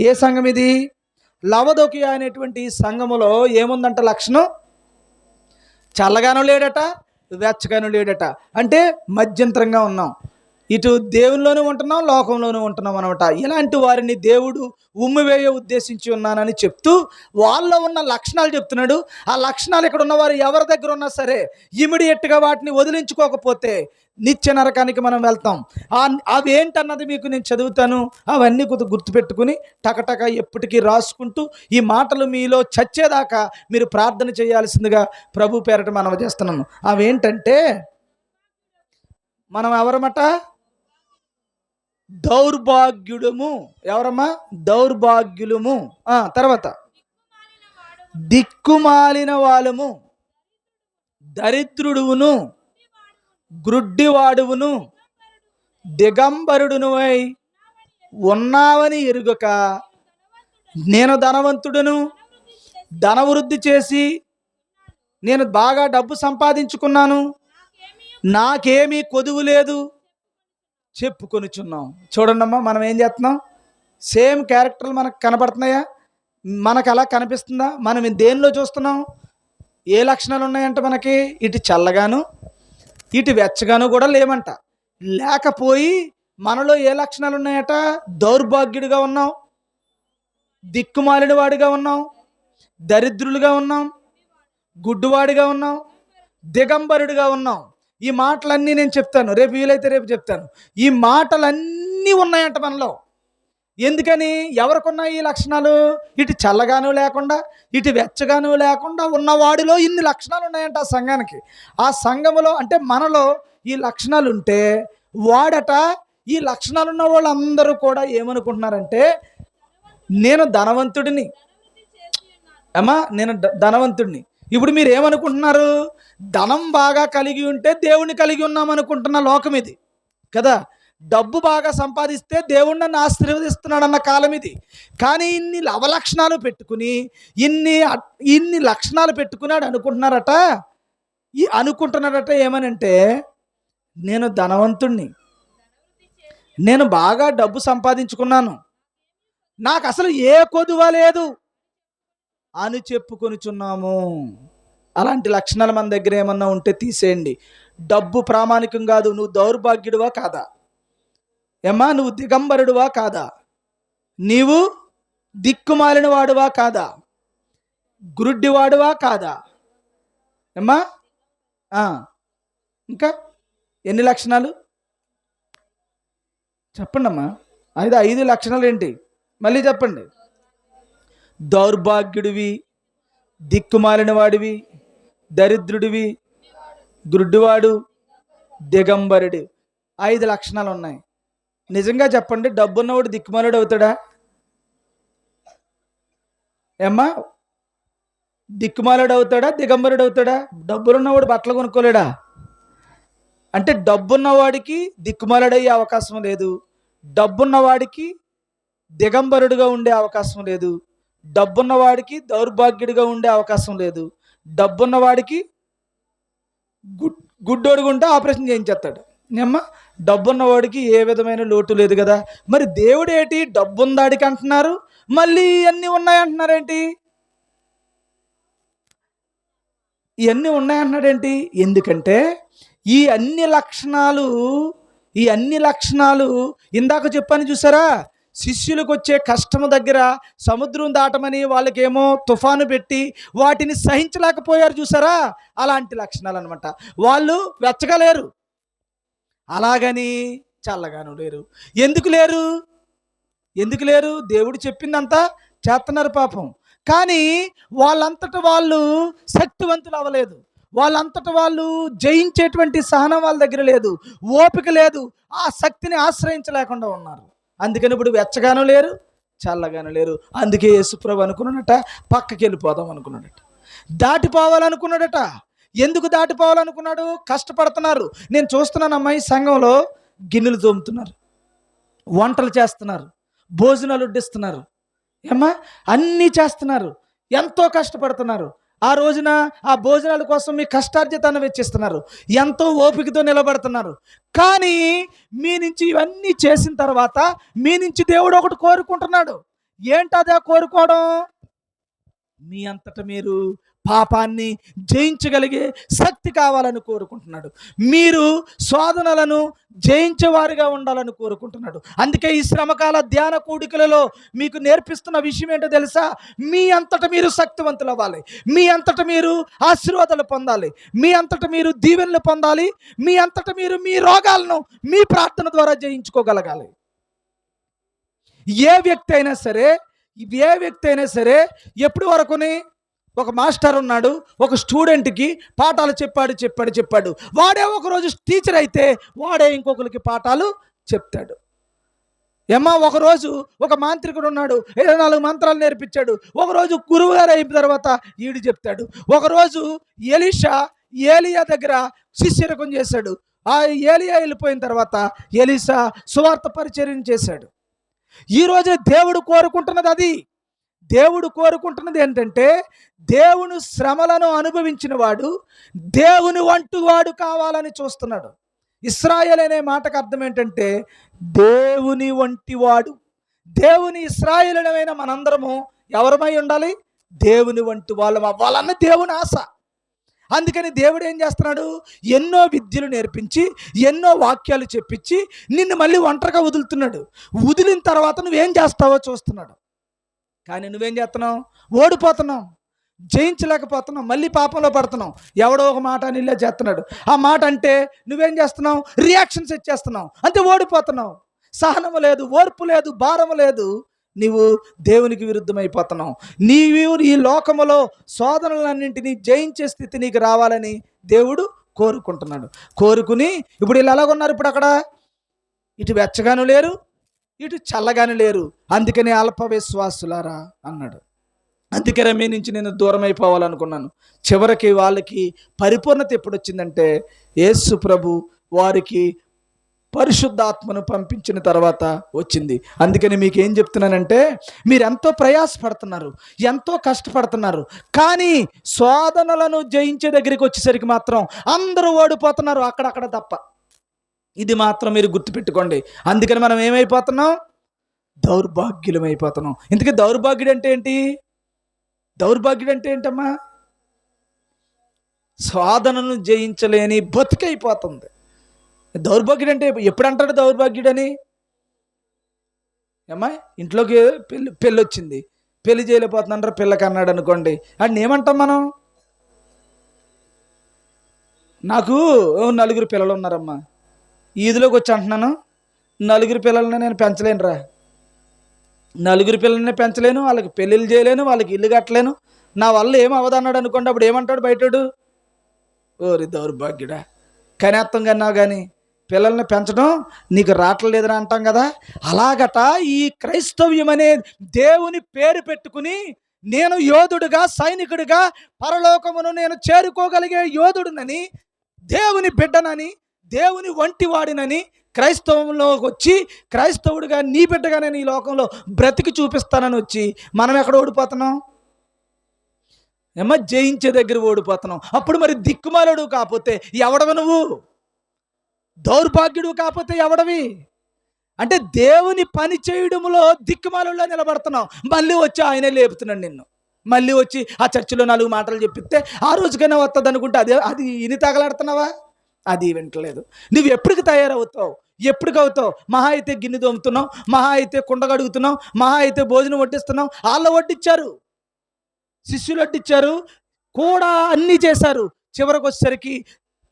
ఏ సంఘం ఇది? లవదొకియా అనేటువంటి ఈ సంఘములో ఏముందంట లక్షణం? చల్లగాను లేడట, వెచ్చగాను లేడట. అంటే మధ్యంతరంగా ఉన్నాం. ఇటు దేవునిలోనూ ఉంటున్నాం, లోకంలోనూ ఉంటున్నాం అనమాట. ఇలాంటి వారిని దేవుడు ఉమ్మివేయ ఉద్దేశించి ఉన్నానని చెప్తూ వాళ్ళలో ఉన్న లక్షణాలు చెప్తున్నాడు. ఆ లక్షణాలు ఇక్కడ ఉన్నవారు ఎవరి దగ్గర ఉన్నా సరే ఇమిడియట్గా వాటిని వదిలించుకోకపోతే నిత్య నరకానికి మనం వెళ్తాం. అవి ఏంటన్నది మీకు నేను చదువుతాను. అవన్నీ కొద్దిగా గుర్తుపెట్టుకుని టకటక ఎప్పటికీ రాసుకుంటూ ఈ మాటలు మీలో చచ్చేదాకా మీరు ప్రార్థన చేయాల్సిందిగా ప్రభు పేరట మనవి చేస్తున్నాను. అవేంటంటే, మనం ఎవరమట? దౌర్భాగ్యుడము. ఎవరమ్మా? దౌర్భాగ్యులము. తర్వాత దిక్కుమాలిన వాళ్ళము, దరిద్రుడువును, గ్రుడ్డివాడువును, దిగంబరుడునువై ఉన్నావని ఎరుగక నేను ధనవంతుడును, ధనవృద్ధి చేసి నేను బాగా డబ్బు సంపాదించుకున్నాను, నాకేమీ కొదువు లేదు చెప్పుకొనిచున్నాం. చూడండమ్మా, మనం ఏం చేస్తున్నాం? సేమ్ క్యారెక్టర్లు మనకు కనబడుతున్నాయా? మనకు అలా కనిపిస్తుందా? మనం దేనిలో చూస్తున్నాం? ఏ లక్షణాలు ఉన్నాయంట మనకి? ఇటు చల్లగాను, ఇటు వెచ్చగాను కూడా లేమంట. లేకపోయి మనలో ఏ లక్షణాలు ఉన్నాయట? దౌర్భాగ్యుడిగా ఉన్నాం, దిక్కుమాలిన వాడిగా ఉన్నాం, దరిద్రులుగా ఉన్నాం, గుడ్డివాడిగా ఉన్నాం, దిగంబరుడిగా ఉన్నాం. ఈ మాటలన్నీ నేను చెప్తాను, రేపు వీలైతే రేపు చెప్తాను. ఈ మాటలన్నీ ఉన్నాయంట మనలో. ఎందుకని? ఎవరికున్నాయి ఈ లక్షణాలు? ఇటు చల్లగాను లేకుండా, ఇటు వెచ్చగాను లేకుండా ఉన్నవాడిలో ఇన్ని లక్షణాలు ఉన్నాయంట ఆ సంఘానికి. ఆ సంఘములో అంటే మనలో ఈ లక్షణాలు ఉంటే వాడట, ఈ లక్షణాలు ఉన్న వాళ్ళందరూ కూడా ఏమనుకుంటున్నారంటే, నేను ధనవంతుడిని అమ్మా, నేను ధనవంతుడిని. ఇప్పుడు మీరు ఏమనుకుంటున్నారు? ధనం బాగా కలిగి ఉంటే దేవుణ్ణి కలిగి ఉన్నాం అనుకుంటున్న లోకం ఇది కదా. డబ్బు బాగా సంపాదిస్తే దేవుడు నన్ను ఆశీర్వదిస్తున్నాడు అన్న కాలం ఇది. కానీ ఇన్ని అవలక్షణాలు పెట్టుకుని, ఇన్ని లక్షణాలు పెట్టుకున్నాడు అనుకుంటున్నారట. అనుకుంటున్నారట ఏమనంటే, నేను ధనవంతుణ్ణి, నేను బాగా డబ్బు సంపాదించుకున్నాను, నాకు అసలు ఏ కొదువ లేదు అని చెప్పుకొనిచున్నాము. అలాంటి లక్షణాలు మన దగ్గర ఏమన్నా ఉంటే తీసేయండి. డబ్బు ప్రామాణికం కాదు. నువ్వు దౌర్భాగ్యుడివా కాదా? ఏమ్మా, నువ్వు దిగంబరుడువా కాదా? నీవు దిక్కుమాలిన వాడువా కాదా? గురుడ్డివాడువా కాదా? ఏమ్మా, ఇంకా ఎన్ని లక్షణాలు చెప్పండి అమ్మా. 5 లక్షణాలు ఏంటి? మళ్ళీ చెప్పండి. దౌర్భాగ్యుడివి, దిక్కుమాలిన వాడివి, దరిద్రుడివి, గుడ్డివాడు, దిగంబరుడు. 5 లక్షణాలు ఉన్నాయి. నిజంగా చెప్పండి, డబ్బున్నవాడు దిక్కుమాలుడు అవుతాడా? ఏమ్మా, దిక్కుమాలుడు అవుతాడా? దిగంబరుడు అవుతాడా? డబ్బులున్నవాడు బట్టలు కొనుక్కోలేడా? అంటే డబ్బున్నవాడికి దిక్కుమాలుడయ్యే అవకాశం లేదు, డబ్బున్నవాడికి దిగంబరుడుగా ఉండే అవకాశం లేదు, డబ్బున్నవాడికి దౌర్భాగ్యుడిగా ఉండే అవకాశం లేదు, డబ్బున్నవాడికి గుడ్డోడుగా ఉంటే ఆపరేషన్ చేయించేస్తాడు. ఏమ్మా, డబ్బున్నవాడికి ఏ విధమైన లోటు లేదు కదా. మరి దేవుడు ఏంటి డబ్బుందాడికి అంటున్నారు, మళ్ళీ ఇవన్నీ ఉన్నాయంటున్నారేంటి? ఇవన్నీ ఉన్నాయంటున్నాడేంటి? ఎందుకంటే ఈ అన్ని లక్షణాలు ఇందాక చెప్పని చూసారా, శిష్యులకు వచ్చే కష్టము దగ్గర సముద్రం దాటమని వాళ్ళకేమో తుఫాను పెట్టి వాటిని సహించలేకపోయారు చూసారా, అలాంటి లక్షణాలు అనమాట. వాళ్ళు వెచ్చగా లేరు, అలాగని చల్లగాను లేరు. ఎందుకు లేరు? దేవుడు చెప్పిందంతా చేస్తున్నారు పాపం. కానీ వాళ్ళంతట వాళ్ళు శక్తివంతులు అవ్వలేదు. వాళ్ళంతట వాళ్ళు జయించేటువంటి సహనం వాళ్ళ దగ్గర లేదు, ఓపిక లేదు, ఆ శక్తిని ఆశ్రయించలేకుండా ఉన్నారు. అందుకని ఇప్పుడు వెచ్చగాను లేరు, చల్లగాను లేరు. అందుకే యేసుప్రభు అనుకున్నాడట, పక్కకి వెళ్ళిపోదాం అనుకున్నాడట, దాటిపోవాలనుకున్నాడట. ఎందుకు దాటిపోవాలనుకున్నాడు? కష్టపడుతున్నారు. నేను చూస్తున్నాను అమ్మాయి, సంఘంలో గిన్నెలు తోముతున్నారు, వంటలు చేస్తున్నారు, భోజనాలు వడ్డిస్తున్నారు, ఏమ్మా అన్నీ చేస్తున్నారు, ఎంతో కష్టపడుతున్నారు. ఆ రోజున ఆ భోజనాల కోసం మీ కష్టార్జితాన్ని వెచ్చిస్తున్నారు, ఎంతో ఓపికతో నిలబడుతున్నారు. కానీ మీ నుంచి ఇవన్నీ చేసిన తర్వాత మీ నుంచి దేవుడు ఒకటి కోరుకుంటున్నాడు. ఏంటదా కోరుకోవడం? మీ అంతట మీరు పాపాన్ని జయించగలిగే శక్తి కావాలని కోరుకుంటున్నాడు. మీరు శోధనలను జయించేవారిగా ఉండాలని కోరుకుంటున్నాడు. అందుకే ఈ శ్రమకాల ధ్యాన కూడికలలో మీకు నేర్పిస్తున్న విషయం ఏంటో తెలుసా? మీ అంతట మీరు శక్తివంతులు అవ్వాలి, మీ అంతట మీరు ఆశీర్వాదాలు పొందాలి, మీ అంతట మీరు దీవెనలు పొందాలి, మీ అంతట మీరు మీ రోగాలను మీ ప్రార్థన ద్వారా జయించుకోగలగాలి. ఏ వ్యక్తి అయినా సరే ఎప్పటి వరకుని ఒక మాస్టర్ ఉన్నాడు, ఒక స్టూడెంట్కి పాఠాలు చెప్పాడు. వాడే ఒకరోజు టీచర్ అయితే వాడే ఇంకొకరికి పాఠాలు చెప్తాడు. ఏమ్మా, ఒకరోజు ఒక మాంత్రికుడు ఉన్నాడు, 24 మంత్రాలు నేర్పించాడు. ఒకరోజు గురువు గారు అయిన తర్వాత ఈడు చెప్తాడు. ఒకరోజు ఏలియా దగ్గర శిష్యరకం చేశాడు. ఆ ఏలియా వెళ్ళిపోయిన తర్వాత ఎలీషా సువార్త పరిచర్యం చేశాడు. ఈరోజు దేవుడు కోరుకుంటున్నది ఏంటంటే, దేవుని శ్రమలను అనుభవించిన వాడు దేవుని వంటి వాడు కావాలని చూస్తున్నాడు. ఇశ్రాయేల్ అనే మాటకు అర్థం ఏంటంటే దేవుని వంటి వాడు. దేవుని ఇశ్రాయేలుడైన మనందరము ఎవరమై ఉండాలి? దేవుని వంటి వాళ్ళం అవ్వాలన్న దేవుని ఆశ. అందుకని దేవుడు ఏం చేస్తున్నాడు, ఎన్నో విద్యలు నేర్పించి ఎన్నో వాక్యాలు చెప్పించి నిన్ను మళ్ళీ ఒంటరిగా వదులుతున్నాడు. వదిలిన తర్వాత నువ్వేం చేస్తావో చూస్తున్నాడు. కానీ నువ్వేం చేస్తున్నావు, ఓడిపోతున్నావు, జయించలేకపోతున్నావు, మళ్ళీ పాపంలో పడుతున్నావు. ఎవడో ఒక మాట అని ఇలా చేస్తున్నాడు, ఆ మాట అంటే నువ్వేం చేస్తున్నావు, రియాక్షన్స్ ఇచ్చేస్తున్నావు, అంతే ఓడిపోతున్నావు. సహనము లేదు, ఓర్పు లేదు, భారము లేదు, నీవు దేవునికి విరుద్ధమైపోతున్నావు. నీవు ఈ లోకములో శోధనలన్నింటినీ జయించే స్థితి నీకు రావాలని దేవుడు కోరుకుంటున్నాడు. కోరుకుని ఇప్పుడు వీళ్ళు ఎలాగున్నారు, ఇప్పుడు అక్కడ ఇటు వెచ్చగాను లేరు, ఇటు చల్లగాను లేరు. అందుకని అల్ప విశ్వాసులారా అన్నాడు. అందుకే రమ్య నుంచి నేను దూరం అయిపోవాలనుకున్నాను. చివరికి వాళ్ళకి పరిపూర్ణత ఎప్పుడు వచ్చిందంటే యేసు ప్రభు వారికి పరిశుద్ధాత్మను పంపించిన తర్వాత వచ్చింది. అందుకని మీకు ఏం చెప్తున్నానంటే, మీరు ఎంతో ప్రయాసపడుతున్నారు, ఎంతో కష్టపడుతున్నారు, కానీ శోధనలను జయించే దగ్గరికి వచ్చేసరికి మాత్రం అందరూ ఓడిపోతున్నారు, అక్కడక్కడ తప్ప. ఇది మాత్రం మీరు గుర్తుపెట్టుకోండి. అందుకని మనం ఏమైపోతున్నాం, దౌర్భాగ్యులం అయిపోతున్నాం. ఇంతకీ దౌర్భాగ్యుడు అంటే ఏంటి, దౌర్భాగ్యుడు అంటే ఏంటమ్మా, శోధనను జయించలేని బతుకైపోతుంది. దౌర్భాగ్యుడు అంటే ఎప్పుడు అంటాడు దౌర్భాగ్యుడని, అమ్మా ఇంట్లోకి పెళ్ళి వచ్చింది, పెళ్లి చేయలేకపోతుందంటారు, పిల్లకి అన్నాడు అనుకోండి, అని ఏమంటాం మనం, నాకు 4 పిల్లలు ఉన్నారమ్మా, ఈదిలోకి వచ్చి అంటున్నాను, 4 పిల్లల్ని నేను పెంచలేనురా, 4 పిల్లల్ని పెంచలేను, వాళ్ళకి పెళ్ళిళ్ళు చేయలేను, వాళ్ళకి ఇల్లు కట్టలేను, నా వల్ల ఏం అవదన్నాడు అనుకోండి, అప్పుడు ఏమంటాడు బయటడు, ఓరి దౌర్భాగ్యుడా, కనేత్తం కన్నావు కానీ పిల్లల్ని పెంచడం నీకు రావట్లేదని అంటాం కదా. అలాగట ఈ క్రైస్తవ్యం అనే దేవుని పేరు పెట్టుకుని నేను యోధుడుగా, సైనికుడిగా పరలోకమును నేను చేరుకోగలిగే యోధుడునని, దేవుని బిడ్డనని, దేవుని వంటి వాడినని క్రైస్తవంలోకి వచ్చి క్రైస్తవుడిగా నీ బిడ్డగా నేను ఈ లోకంలో బ్రతికి చూపిస్తానని వచ్చి మనం ఎక్కడ ఓడిపోతున్నాం, ఏమో జయించే దగ్గర ఓడిపోతున్నాం. అప్పుడు మరి దిక్కుమాలుడు కాకపోతే ఎవడవు నువ్వు, దౌర్భాగ్యుడు కాకపోతే ఎవడవి అంటే దేవుని పని చేయడంలో దిక్కుమాలుల్లో నిలబడుతున్నావు. మళ్ళీ వచ్చి ఆయనే లేపుతున్నాడు నిన్ను, మళ్ళీ వచ్చి ఆ చర్చిలో 4 మాటలు చెప్పిస్తే ఆ రోజుకైనా వస్తుంది అనుకుంటే అది ఇని తగలాడుతున్నావా, అది వింటలేదు. నువ్వు ఎప్పటికి తయారవుతావు, ఎప్పటికి అవుతావు, మహా అయితే గిన్నె దోముతున్నావు, మహా అయితే కుండ కడుగుతున్నావు, మహా అయితే భోజనం వడ్డిస్తున్నావు. వాళ్ళు వడ్డిచ్చారు, శిష్యులు వడ్డిచ్చారు కూడా, అన్నీ చేశారు. చివరికి వచ్చేసరికి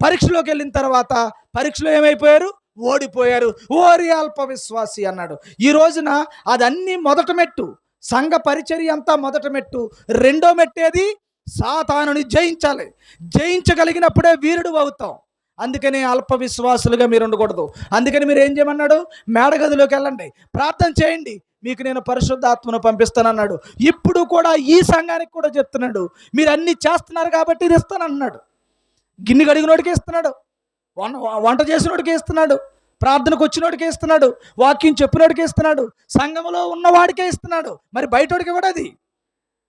పరీక్షలోకి వెళ్ళిన తర్వాత పరీక్షలో ఏమైపోయారు, ఓడిపోయారు. ఓరి అల్ప విశ్వాసి అన్నాడు. ఈ రోజున అదన్నీ మొదట మెట్టు, సంఘ పరిచర్య అంతా మొదట మెట్టు. రెండో మెట్టేది సాతానుని జయించాలి. జయించగలిగినప్పుడే వీరుడు అవుతాం. అందుకని అల్ప విశ్వాసులుగా మీరు ఉండకూడదు. అందుకని మీరు ఏం చేయమన్నాడు, మేడగదిలోకి వెళ్ళండి, ప్రార్థన చేయండి, మీకు నేను పరిశుద్ధాత్మను పంపిస్తానన్నాడు. ఇప్పుడు కూడా ఈ సంఘానికి కూడా చెప్తున్నాడు, మీరు అన్నీ చేస్తున్నారు కాబట్టి ఇది ఇస్తానన్నాడు. గిన్నె కడిగినోడికి ఇస్తున్నాడు, వంట చేసినోడికి ఇస్తున్నాడు, ప్రార్థనకు వచ్చినోడికే ఇస్తున్నాడు, వాక్యం చెప్పినోడికే ఇస్తున్నాడు, సంఘంలో ఉన్నవాడికే ఇస్తున్నాడు. మరి బయటోడికి కూడా అది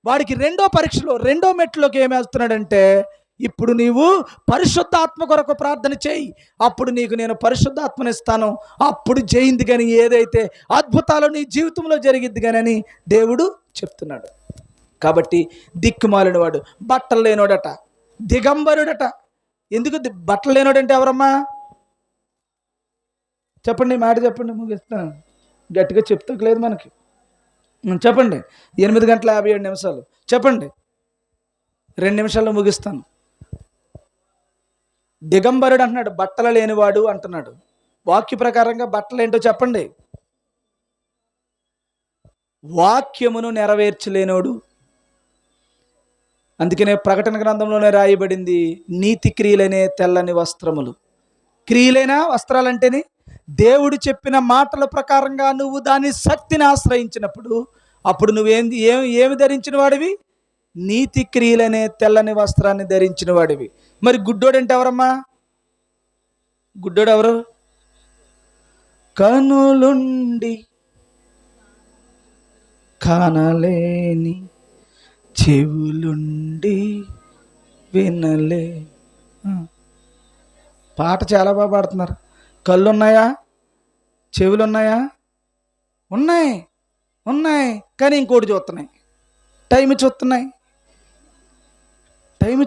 వాడికి రెండో పరీక్షలో, రెండో మెట్లోకి ఏమేస్తున్నాడంటే, ఇప్పుడు నీవు పరిశుద్ధాత్మ కొరకు ప్రార్థన చేయి, అప్పుడు నీకు నేను పరిశుద్ధాత్మని ఇస్తాను, అప్పుడు జయింది కానీ ఏదైతే అద్భుతాలు నీ జీవితంలో జరిగిద్ది కానీ అని దేవుడు చెప్తున్నాడు. కాబట్టి దిక్కుమాలిన వాడు, బట్టలు లేనోడట, దిగంబరుడట. ఎందుకు బట్టలు లేనోడంటే ఎవరమ్మా చెప్పండి, మాట చెప్పండి, ముగిస్తాను. గట్టిగా చెప్తలేదు మనకి, చెప్పండి. 8:57 చెప్పండి, 2 నిమిషాల్లో ముగిస్తాను. దిగంబరుడు అంటున్నాడు, బట్టలు లేనివాడు అంటున్నాడు. వాక్య ప్రకారంగా బట్టలు ఏంటో చెప్పండి. వాక్యమును నెరవేర్చలేనోడు. అందుకనే ప్రకటన గ్రంథంలోనే రాయబడింది, నీతి క్రియలనే తెల్లని వస్త్రములు. క్రియలైన వస్త్రాలంటేనే దేవుడు చెప్పిన మాటల ప్రకారంగా నువ్వు దాని శక్తిని ఆశ్రయించినప్పుడు అప్పుడు ఏమి ధరించిన వాడివి, నీతి క్రియలనే తెల్లని వస్త్రాన్ని ధరించిన వాడివి. మరి గుడ్డోడు అంటే ఎవరమ్మా, గుడ్డోడు ఎవరు, కనులుండి కానలేని, చెవులుండి వినలే. పాట చాలా బాగా పాడుతున్నారు. కళ్ళు ఉన్నాయా, చెవులు ఉన్నాయా, ఉన్నాయి ఉన్నాయి, కానీ ఇంకోటి చూస్తున్నాయి, టైం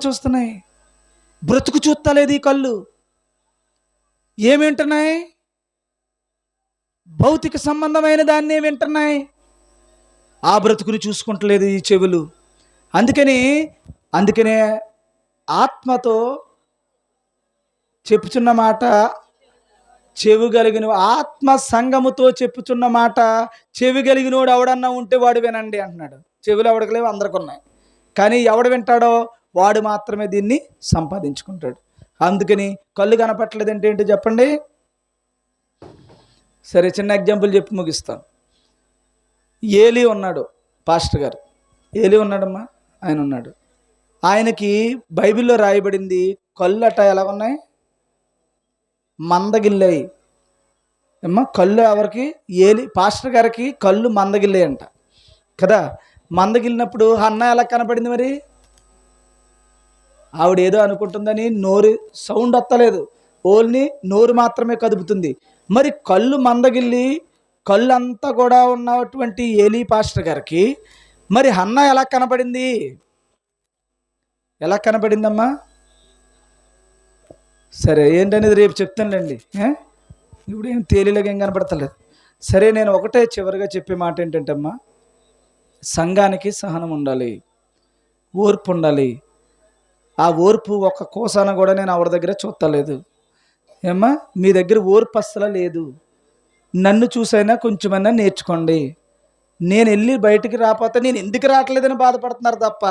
చూస్తున్నాయి. బ్రతుకు చూస్తలేదు ఈ కళ్ళు. ఏమి వింటున్నాయి? భౌతిక సంబంధమైన దాన్ని వింటున్నాయి. ఆ బ్రతుకుని చూసుకుంటలేదు ఈ చెవులు. అందుకనే ఆత్మతో చెప్పుచున్న మాట చెవి కలిగిన, ఆత్మ సంగముతో చెప్పుచున్న మాట చెవి కలిగినోడు ఎవడన్నా ఉంటే వాడు వినండి అంటున్నాడు. చెవులు ఎవడికి లేవు, అందరికి ఉన్నాయి. కానీ ఎవడు వింటాడో వాడు మాత్రమే దీన్ని సంపాదించుకుంటాడు. అందుకని కళ్ళు కనపట్లేదంటే ఏంటో చెప్పండి. సరే, చిన్న ఎగ్జాంపుల్ చెప్పి ముగిస్తాను. ఏలీ ఉన్నాడు, పాస్టర్ గారు ఏలీ ఉన్నాడమ్మా, ఆయన ఉన్నాడు. ఆయనకి బైబిల్లో రాయబడింది కళ్ళు అట ఎలా ఉన్నాయి? మందగిల్లాయి అమ్మా. కళ్ళు ఎవరికి? ఏలి పాస్టర్ గారికి కళ్ళు మందగిల్లాయి అంట కదా. మందగిల్లినప్పుడు అన్న ఎలా కనపడింది మరి? ఆవిడ ఏదో అనుకుంటుందని నోరు సౌండ్ వస్తలేదు, ఓన్లీ నోరు మాత్రమే కదుపుతుంది. మరి కళ్ళు మందగిల్లి కళ్ళు అంతా కూడా ఉన్నటువంటి ఏలీ పాస్టర్ గారికి మరి అన్న ఎలా కనపడింది? ఎలా కనపడిందమ్మా? సరే, ఏంటనేది రేపు చెప్తానులేండి. ఇప్పుడు ఏం తేలిలాగా ఏం కనపడతలేదు. సరే, నేను ఒకటే చివరిగా చెప్పే మాట ఏంటంటే అమ్మా, సంఘానికి సహనం ఉండాలి, ఓర్పు ఉండాలి. ఆ ఓర్పు ఒక్క కోసాన కూడా నేను ఆవిడ దగ్గర చూస్తలేదు. ఏమ్మా, మీ దగ్గర ఓర్పు అస్సలు లేదు. నన్ను చూసైనా కొంచెమైనా నేర్చుకోండి. నేను వెళ్ళి బయటికి రాకపోతే నేను ఎందుకు రావట్లేదని బాధపడుతున్నారు తప్ప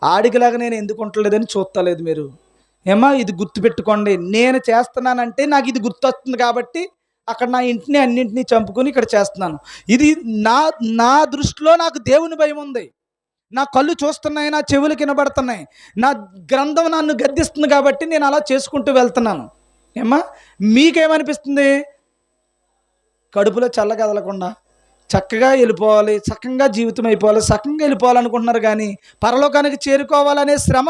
ఆడికిలాగా నేను ఎందుకు ఉండలేదని చూస్తలేదు మీరు. ఏమ్మా, ఇది గుర్తుపెట్టుకోండి. నేను చేస్తున్నానంటే నాకు ఇది గుర్తొస్తుంది కాబట్టి అక్కడ నా ఇంటిని అన్నింటినీ చంపుకొని ఇక్కడ చేస్తున్నాను. ఇది నా దృష్టిలో నాకు దేవుని భయం ఉంది. నా కళ్ళు చూస్తున్నాయి, నా చెవులు వినబడుతున్నాయి, నా గ్రంథం నన్ను గద్దిస్తుంది కాబట్టి నేను అలా చేసుకుంటూ వెళ్తున్నాను. ఏమ్మా, మీకేమనిపిస్తుంది? కడుపులో చల్ల కదలకుండా చక్కగా వెళ్ళిపోవాలి, చక్కగా జీవితం అయిపోవాలి, చక్కగా వెళ్ళిపోవాలనుకుంటున్నారు. కానీ పరలోకానికి చేరుకోవాలనే శ్రమ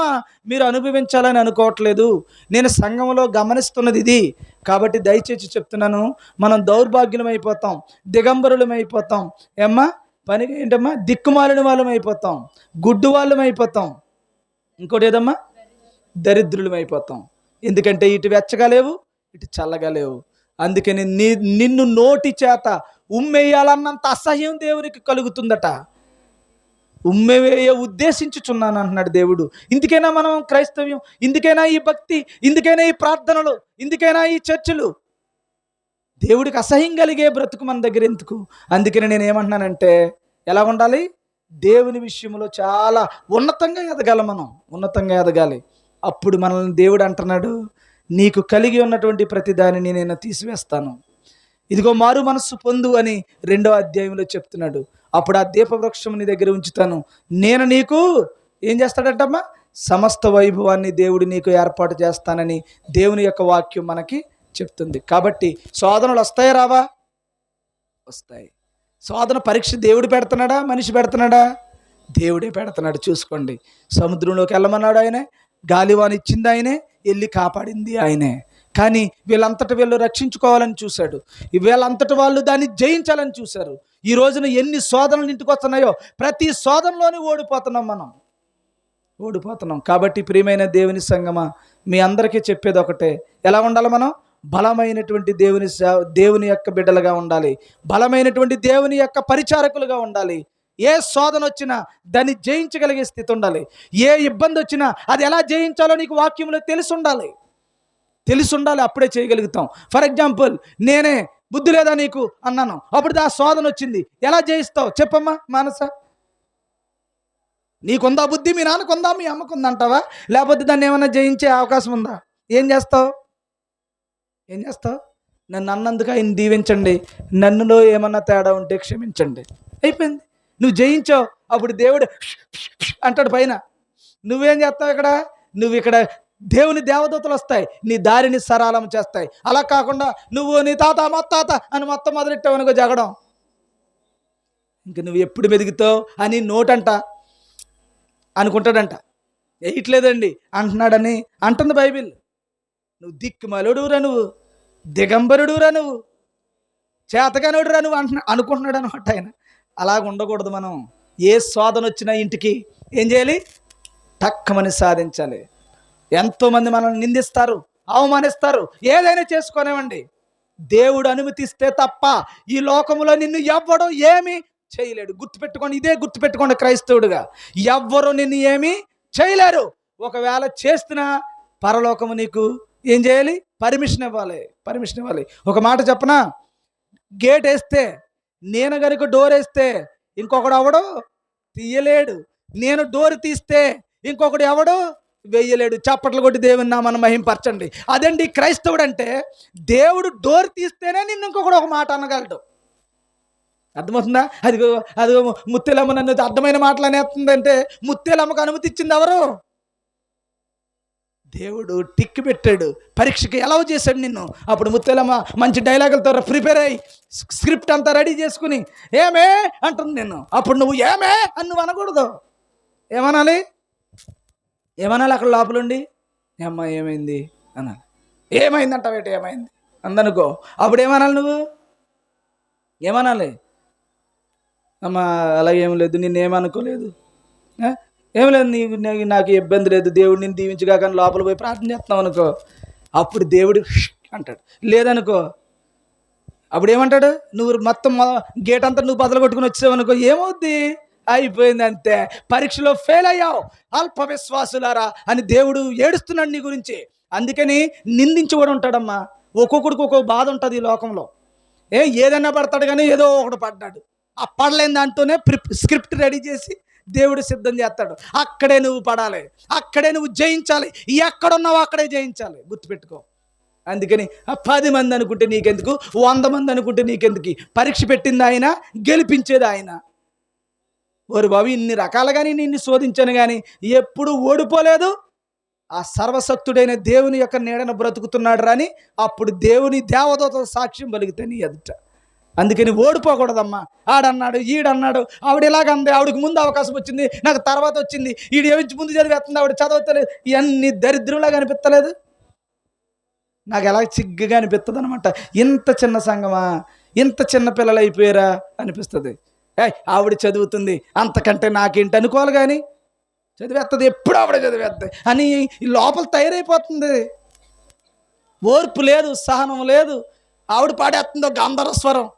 మీరు అనుభవించాలని అనుకోవట్లేదు. నేను సంఘంలో గమనిస్తున్నది ఇది. కాబట్టి దయచేసి చెప్తున్నాను, మనం దౌర్భాగ్యులం అయిపోతాం, దిగంబరులం అయిపోతాం. ఏమ్మా, పని ఏంటమ్మా, దిక్కుమాలిన వాళ్ళం అయిపోతాం, గుడ్డు వాళ్ళం అయిపోతాం, ఇంకోటి ఏదమ్మా, దరిద్రులం అయిపోతాం. ఎందుకంటే ఇటు వెచ్చగా లేవు, ఇటు చల్లగా లేవు. అందుకని నిన్ను నోటి చేత ఉమ్మేయాలన్నంత అసహ్యం దేవునికి కలుగుతుందట. ఉమ్మెవేయ ఉద్దేశించుచున్నాను అంటున్నాడు దేవుడు. ఇందుకైనా మనం క్రైస్తవ్యం, ఇందుకైనా ఈ భక్తి, ఇందుకైనా ఈ ప్రార్థనలు, ఇందుకైనా ఈ చర్చలు. దేవుడికి అసహ్యం కలిగే బ్రతుకు మన దగ్గర ఎందుకు? అందుకని నేను ఏమంటున్నానంటే, ఎలా ఉండాలి? దేవుని విషయంలో చాలా ఉన్నతంగా ఎదగాలి. మనం ఉన్నతంగా ఎదగాలి. అప్పుడు మనల్ని దేవుడు అంటున్నాడు, నీకు కలిగి ఉన్నటువంటి ప్రతి దానిని నేను తీసివేస్తాను, ఇదిగో మారు మనస్సు పొందు అని 2వ అధ్యాయంలో చెప్తున్నాడు. అప్పుడు ఆ దీపవృక్షం నీ దగ్గర ఉంచుతాను, నేను నీకు ఏం చేస్తాడంటమ్మా, సమస్త వైభవాన్ని దేవుడు నీకు ఏర్పాటు చేస్తానని దేవుని యొక్క వాక్యం మనకి చెప్తుంది. కాబట్టి శోధనలు వస్తాయా రావా? వస్తాయి. శోధన పరీక్ష దేవుడు పెడుతున్నాడా, మనిషి పెడుతున్నాడా? దేవుడే పెడుతున్నాడు. చూసుకోండి. సముద్రంలోకి వెళ్ళమన్నాడు ఆయనే, గాలివాన ఇచ్చింది ఆయనే, వెళ్ళి కాపాడింది ఆయనే. కానీ వీళ్ళంతటి వీళ్ళు రక్షించుకోవాలని చూశాడు, వీళ్ళంతటి వాళ్ళు దాన్ని జయించాలని చూశారు. ఈ రోజున ఎన్ని శోధనలు ఇంటికి వస్తున్నాయో ప్రతి శోధనలోనే ఓడిపోతున్నాం. కాబట్టి ప్రియమైన దేవుని సంగమా, మీ అందరికీ చెప్పేది ఒకటే, ఎలా ఉండాలి మనం? బలమైనటువంటి దేవుని యొక్క బిడ్డలుగా ఉండాలి, బలమైనటువంటి దేవుని యొక్క పరిచారకులుగా ఉండాలి. ఏ శోధన వచ్చినా దాన్ని జయించగలిగే స్థితి ఉండాలి. ఏ ఇబ్బంది వచ్చినా అది ఎలా జయించాలో నీకు వాక్యంలో తెలిసి ఉండాలి. అప్పుడే చేయగలుగుతాం. ఫర్ ఎగ్జాంపుల్, నేనే బుద్ధి లేదా నీకు అన్నాను, అప్పుడు ఆ శోధన వచ్చింది, ఎలా జయిస్తావు చెప్పమ్మా మానస? నీకుందా బుద్ధి? మీ నాన్నకుందా, మీ అమ్మకుందా అంటావా? లేకపోతే దాన్ని ఏమన్నా జయించే అవకాశం ఉందా? ఏం చేస్తావు? నన్ను అన్నందుకు ఆయన దీవించండి, నన్నులో ఏమన్నా తేడా ఉంటే క్షమించండి, అయిపోయింది. నువ్వు జయించావు. అప్పుడు దేవుడు అంటాడు పైన. నువ్వేం చేస్తావు? నువ్వు ఇక్కడ దేవుని దేవదూతలు వస్తాయి, నీ దారిని సరళం చేస్తాయి. అలా కాకుండా నువ్వు నీ తాత మొత్తాత అని మొత్తం మొదలెట్టావు అనుకో జగడం, ఇంక నువ్వు ఎప్పుడు మెదుగుతావు అని నోటంట అనుకుంటాడంట. వేయట్లేదండి అంటున్నాడని అంటుంది బైబిల్. నువ్వు దిక్కుమలుడురా, నువ్వు దిగంబరుడురా, నువ్వు చేతగానుడురా నువ్వు అనుకుంటున్నాడు అనమాట ఆయన. అలాగ ఉండకూడదు. మనం ఏ శోధన వచ్చినా ఇంటికి ఏం చేయాలి? టక్కమని సాధించాలి. ఎంతోమంది మనల్ని నిందిస్తారు, అవమానిస్తారు, ఏదైనా చేసుకోనివ్వండి. దేవుడు అనుమతిస్తే తప్ప ఈ లోకంలో నిన్ను ఎవ్వడు ఏమీ చేయలేడు. గుర్తుపెట్టుకోండి, ఇదే గుర్తుపెట్టుకోండి క్రైస్తవుడిగా. ఎవ్వరు నిన్ను ఏమీ చేయలేరు. ఒకవేళ చేస్తున్నా పరలోకము నీకు ఏం చేయాలి? పర్మిషన్ ఇవ్వాలి. ఒక మాట చెప్పనా, గేట్ వేస్తే, నేను కనుక డోర్ వేస్తే ఇంకొకడు ఎవడు తీయలేడు. నేను డోర్ తీస్తే ఇంకొకడు ఎవడు వెయ్యలేడు. చప్పట్లు కొట్టి దేవుని నామమున మహింపరచండి. అదండి క్రైస్తవుడు అంటే. దేవుడు డోర్ తీస్తేనే నిన్ను ఇంకొకడు ఒక మాట అనగలడు. అర్థమవుతుందా? అదిగో ముత్తేలమ్మ నన్ను అర్థమైన మాటలు అనేస్తుందంటే ముత్తేలమ్మకు అనుమతి ఇచ్చింది ఎవరు? దేవుడు టిక్ పెట్టాడు, పరీక్షకి ఎలా చేశాడు నిన్ను. అప్పుడు ముత్తేలమ్మ మంచి డైలాగులతో ప్రిపేర్ అయ్యి స్క్రిప్ట్ అంతా రెడీ చేసుకుని ఏమే అంటుంది నిన్ను. అప్పుడు నువ్వు ఏమే అని నువ్వు అనకూడదు. ఏమనాలి? అక్కడ లోపలుండి అమ్మ ఏమైంది అనాలి. ఏమైందంట వేట ఏమైంది అందనుకో. అప్పుడు ఏమనాలి? నువ్వు ఏమనాలి? అమ్మ అలాగేం లేదు, నిన్నేమనుకోలేదు, ఏం లేదు, నాకు ఇబ్బంది లేదు, దేవుడు నేను దీవించగా, కానీ లోపల పోయి ప్రార్థన చేస్తున్నావు అనుకో. అప్పుడు దేవుడు అంటాడు. లేదనుకో, అప్పుడు ఏమంటాడు? నువ్వు మొత్తం గేట్ అంతా నువ్వు బదులు కొట్టుకుని వచ్చావు అనుకో, ఏమవుద్ది? అయిపోయింది, అంతే. పరీక్షలో ఫెయిల్ అయ్యావు అల్ప విశ్వాసులారా అని దేవుడు ఏడుస్తున్నాడు నీ గురించి. అందుకని నిందించి కూడా ఉంటాడమ్మా. ఒక్కొక్కడికి ఒక్కొక్క బాధ ఉంటుంది ఈ లోకంలో. ఏదైనా పడతాడు, కానీ ఏదో ఒకటి పడ్డాడు. ఆ పడలేని దాంతోనే స్క్రిప్ట్ రెడీ చేసి దేవుడు సిద్ధం చేస్తాడు. అక్కడే నువ్వు పడాలి, అక్కడే నువ్వు జయించాలి. ఎక్కడున్నావు అక్కడే జయించాలి, గుర్తుపెట్టుకో. అందుకని 10 మంది అనుకుంటే నీకెందుకు, 100 మంది అనుకుంటే నీకెందుకు? పరీక్ష పెట్టింది ఆయన, గెలిపించేది ఆయన. ఓరి బాబు, ఇన్ని రకాలుగా నిన్ను శోధించాను కానీ ఎప్పుడు ఓడిపోలేదు. ఆ సర్వశక్తుడైన దేవుని యొక్క నీడను బ్రతుకుతున్నాడు రాని అప్పుడు దేవుని దేవదూత సాక్ష్యం పలికితే నీ ఎదుట. అందుకని ఓడిపోకూడదమ్మా. ఆడన్నాడు, ఈడన్నాడు, ఆవిడ ఇలాగంది, ఆవిడకి ముందు అవకాశం వచ్చింది, నాకు తర్వాత వచ్చింది, ఈడు ఏమించి ముందు చదివేస్తుంది, ఆవిడ చదవతలేదు. ఇవన్నీ దరిద్రంలాగా అనిపించలేదు? నాకు ఎలా సిగ్గుగా అనిపిస్తుంది అనమాట. ఇంత చిన్న సంఘమా, ఇంత చిన్న పిల్లలు అయిపోయారా అనిపిస్తుంది. ఆవిడ చదువుతుంది, అంతకంటే నాకేంటి అనుకోవాలి, కానీ చదివేస్తుంది, ఎప్పుడు ఆవిడ చదివేస్తుంది అని లోపల తయారైపోతుంది. ఓర్పు లేదు, సహనం లేదు. ఆవిడ పాడేస్తుందో గంధర్వస్వరం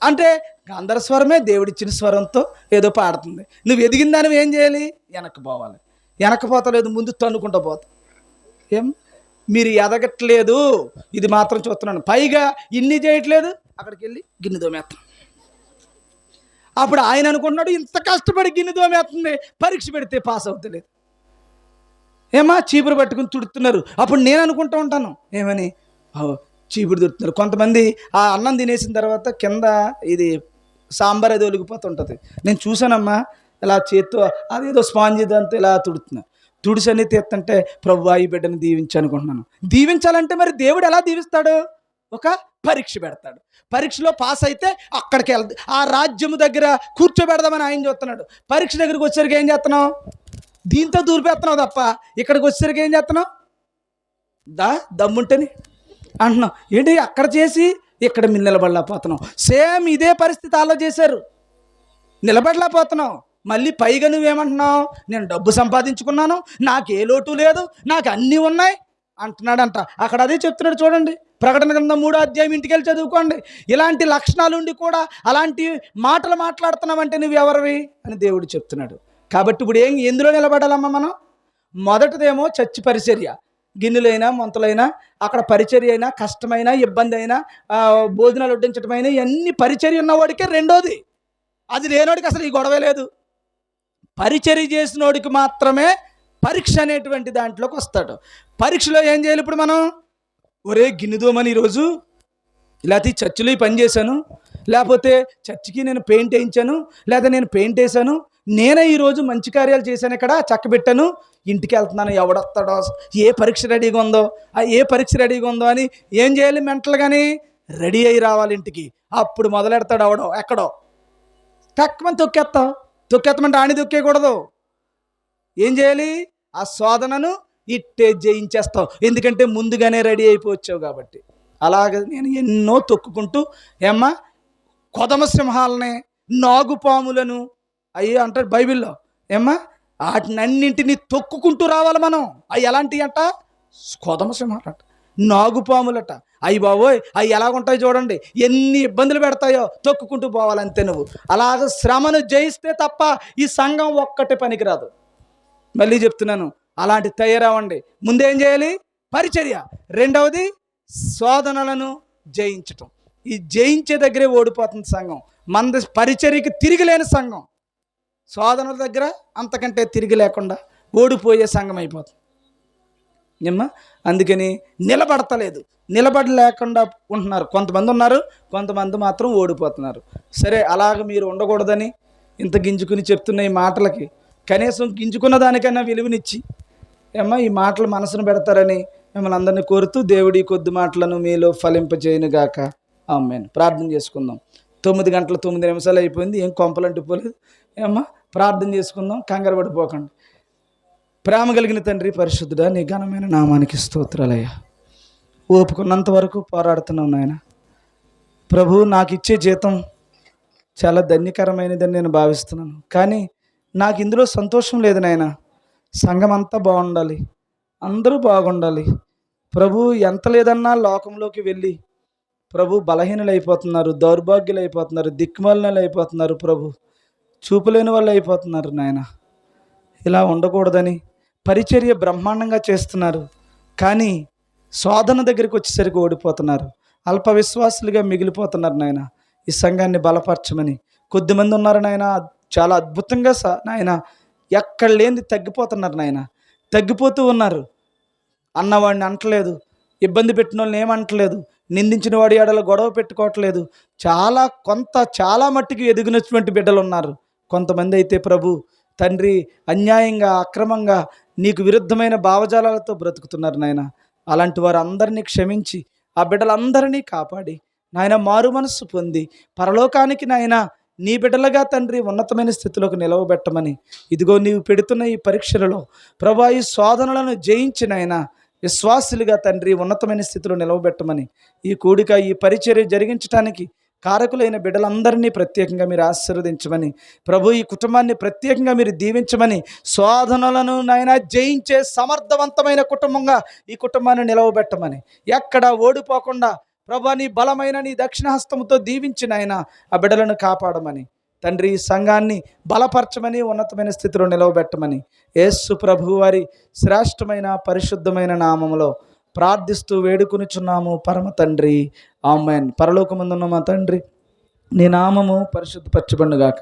అంటే గంధర్వస్వరమే దేవుడిచ్చిన స్వరంతో ఏదో పాడుతుంది. నువ్వు ఎదిగిన దానివి ఏం చేయాలి? వెనక్కి పోవాలి. వెనక్కిపోతలేదు, ముందు తన్నుకుంటూ పోతావు. ఏం మీరు ఎదగట్లేదు, ఇది మాత్రం చూస్తున్నాను. పైగా ఇన్ని చేయట్లేదు, అక్కడికి వెళ్ళి గిన్నె దోమేస్తాం. అప్పుడు ఆయన అనుకుంటున్నాడు ఇంత కష్టపడి గిన్నె దోమేస్తుంది, పరీక్ష పెడితే పాస్ అవుతలేదు. ఏమా చీపురు పట్టుకుని తుడుతున్నారు. అప్పుడు నేను అనుకుంటూ ఉంటాను, ఏమని? చీపురు తుడుతున్నారు. కొంతమంది ఆ అన్నం తినేసిన తర్వాత కింద ఇది సాంబార్ అది ఒలిగిపోతుంటుంది. నేను చూశానమ్మా, ఇలా చేత్తో అదేదో స్పాంజ్ అంతా ఇలా తుడుతున్నారు. తుడిసని తీస్తుంటే ప్రభువా ఈ బిడ్డని దీవించనుకుంటున్నాను. దీవించాలంటే మరి దేవుడు ఎలా దీవిస్తాడు? ఒక పరీక్ష పెడతాడు. పరీక్షలో పాస్ అయితే అక్కడికి వెళ్తా, ఆ రాజ్యము దగ్గర కూర్చోబెడదామని ఆయన చూస్తున్నాడు. పరీక్ష దగ్గరికి వచ్చేసరికి ఏం చేస్తున్నావు? దీంతో దూరిపేస్తున్నావు తప్ప ఇక్కడికి వచ్చేసరికి ఏం చేస్తున్నావు? దమ్ముంటేని అంటున్నావు. ఏంటి అక్కడ చేసి ఇక్కడ మీరు నిలబడలేకపోతున్నావు. సేమ్ ఇదే పరిస్థితి అలా చేశారు, నిలబడలేకపోతున్నావు. మళ్ళీ పైగా నువ్వేమంటున్నావు? నేను డబ్బు సంపాదించుకున్నాను, నాకు ఏ లోటు లేదు, నాకు అన్నీ ఉన్నాయి అంటున్నాడంట. అక్కడ అదే చెప్తున్నాడు చూడండి, ప్రకటన గ్రంథం 3వ అధ్యాయం, ఇంటికి వెళ్ళి చదువుకోండి. ఇలాంటి లక్షణాలు ఉండి కూడా అలాంటి మాటలు మాట్లాడుతున్నావంటే నువ్వెవరివి అని దేవుడు చెప్తున్నాడు. కాబట్టి ఇప్పుడు ఎందులో నిలబడాలమ్మా మనం? మొదటిదేమో చర్చి పరిచర్య. గిన్నెలైనా మొంతలైనా అక్కడ పరిచర్య అయినా, కష్టమైనా, ఇబ్బంది అయినా, భోజనాలు వడ్డించటమైనా, ఇవన్నీ పరిచర్య ఉన్నవాడికే. రెండోది, అది లేనోడికి అసలు ఈ గొడవే లేదు. పరిచర్య చేసినోడికి మాత్రమే పరీక్ష అనేటువంటి దాంట్లోకి వస్తాడు. పరీక్షలో ఏం చేయాలి ఇప్పుడు మనం? ఒరే గిన్నెదోమని ఈరోజు లేకపోతే చర్చిలో ఈ పని చేశాను, లేకపోతే చర్చికి నేను పెయింట్ వేయించాను, లేదా నేను పెయింట్ వేసాను, నేనే ఈరోజు మంచి కార్యాలు చేశాను, ఇక్కడ చక్కబెట్టాను, ఇంటికి వెళ్తున్నాను, ఎవడొస్తాడో, ఏ పరీక్ష రెడీగా ఉందో అని ఏం చేయాలి? మెంటల్ కానీ రెడీ అయ్యి రావాలి ఇంటికి. అప్పుడు మొదలెడతాడు అవడో ఎక్కడో తక్కువని తొక్కేస్తామంటే ఆని తొక్కేయకూడదు. ఏం చేయాలి? ఆ శోధనను ఇట్టే జయించేస్తావు, ఎందుకంటే ముందుగానే రెడీ అయిపోవచ్చావు కాబట్టి. అలాగే నేను ఎన్నో తొక్కుకుంటూ ఏమ్మా కొదమ సింహాలని, నాగుపాములను అయ్యి అంటాడు బైబిల్లో. ఏమ్మా వాటినన్నింటినీ తొక్కుకుంటూ రావాలి మనం. అవి ఎలాంటివి అంట? కొదమ సింహాలట, నాగుపాములట. అయ్యి బాబోయ్, అవి ఎలాగుంటాయి చూడండి, ఎన్ని ఇబ్బందులు పెడతాయో, తొక్కుకుంటూ పోవాలంతే నువ్వు. అలాగ శ్రమను జయిస్తే తప్ప ఈ సంఘం ఒక్కటే పనికిరాదు. మళ్ళీ చెప్తున్నాను, అలాంటి తయారవ్వండి. ముందేం చేయాలి? పరిచర్య. రెండవది శోధనలను జయించటం. ఈ జయించే దగ్గరే ఓడిపోతుంది సంఘం. మన పరిచర్యకి తిరిగిలేని సంఘం శోధనల దగ్గర అంతకంటే తిరిగి లేకుండా ఓడిపోయే సంఘం అయిపోతుంది ఏమ్మా. అందుకని నిలబడతలేదు, నిలబడలేకుండా ఉంటున్నారు. కొంతమంది ఉన్నారు, కొంతమంది మాత్రం ఓడిపోతున్నారు. సరే, అలాగ మీరు ఉండకూడదని ఇంత గింజుకుని చెప్తున్న ఈ మాటలకి కనీసం గింజుకున్న దానికైనా విలువనిచ్చి ఏమ్మా ఈ మాటలు మనసును పెడతారని మిమ్మల్ని అందరినీ కోరుతూ దేవుడి కొద్ది మాటలను మీలో ఫలింపజేయునుగాక. ఆమేన్. ప్రార్థన చేసుకుందాం. 9 గంటల 9 నిమిషాలు అయిపోయింది, ఏం కొంపలంటిపోలేదు. ఏమ్మా ప్రార్థన చేసుకుందాం, కంగారు పడిపోకండి. ప్రేమ కలిగిన తండ్రి, పరిశుద్ధుడా, నీ ఘనమైన నామానికి స్తోత్రాలయ్యా. ఓపుకున్నంత వరకు పోరాడుతున్నావు నాయన. ప్రభు, నాకు ఇచ్చే జీతం చాలా ధన్యకరమైనదని నేను భావిస్తున్నాను, కానీ నాకు ఇందులో సంతోషం లేదు నాయన. సంఘం అంతా బాగుండాలి, అందరూ బాగుండాలి. ప్రభు, ఎంత లేదన్నా లోకంలోకి వెళ్ళి ప్రభు బలహీనులు అయిపోతున్నారు, దౌర్భాగ్యులు అయిపోతున్నారు, దిక్కుమాలినలు అయిపోతున్నారు. ప్రభు, చూపులేని వాళ్ళు అయిపోతున్నారు నాయన. ఇలా ఉండకూడదని పరిచర్య బ్రహ్మాండంగా చేస్తున్నారు, కానీ శోధన దగ్గరికి వచ్చేసరికి ఓడిపోతున్నారు, అల్ప విశ్వాసులుగా మిగిలిపోతున్నారు నాయన. ఈ సంఘాన్ని బలపరచమని. కొద్దిమంది ఉన్నారు నాయన, చాలా అద్భుతంగా నాయన ఎక్కడ లేని తగ్గిపోతున్నారు నాయన. తగ్గిపోతూ ఉన్నారు. అన్నవాడిని అంటలేదు, ఇబ్బంది పెట్టిన వాళ్ళని ఏమంటలేదు, నిందించిన వాడి ఆడలో గొడవ పెట్టుకోవట్లేదు. చాలా మట్టికి ఎదిగినటువంటి బిడ్డలు ఉన్నారు. కొంతమంది అయితే ప్రభు తండ్రి అన్యాయంగా, అక్రమంగా, నీకు విరుద్ధమైన భావజాలాలతో బ్రతుకుతున్నారు నాయన. అలాంటి వారు అందరినీ క్షమించి ఆ బిడ్డలందరినీ కాపాడి నాయన మారు మనస్సు పొంది పరలోకానికి నాయన నీ బిడ్డలుగా తండ్రి ఉన్నతమైన స్థితిలోకి నిలవబెట్టమని. ఇదిగో నీవు పెడుతున్న ఈ పరీక్షలలో ప్రభా ఈ శోధనలను జయించి నాయన విశ్వాసులుగా తండ్రి ఉన్నతమైన స్థితిలో నిలవబెట్టమని. ఈ కూడిక, ఈ పరిచర్య జరిగించడానికి కారకులైన బిడ్డలందరినీ ప్రత్యేకంగా మీరు ఆశీర్వదించమని ప్రభు, ఈ కుటుంబాన్ని ప్రత్యేకంగా మీరు దీవించమని. శోధనలను నాయన జయించే సమర్థవంతమైన కుటుంబంగా ఈ కుటుంబాన్ని నిలవబెట్టమని. ఎక్కడ ఓడిపోకుండా ప్రభు నీ బలమైన నీ దక్షిణహస్తముతో దీవించి నాయన ఆ బిడ్డలను కాపాడమని తండ్రి. ఈ సంఘాన్ని బలపరచమని, ఉన్నతమైన స్థితిలో నిలవబెట్టమని యేసు ప్రభు వారి శ్రేష్టమైన పరిశుద్ధమైన నామములో ప్రార్థిస్తూ వేడుకొనుచున్నాము పరమ తండ్రి. ఆమేన్. పరలోకమందున్న మా తండ్రి, నీ నామము పరిశుద్ధపరచబడునుగాక,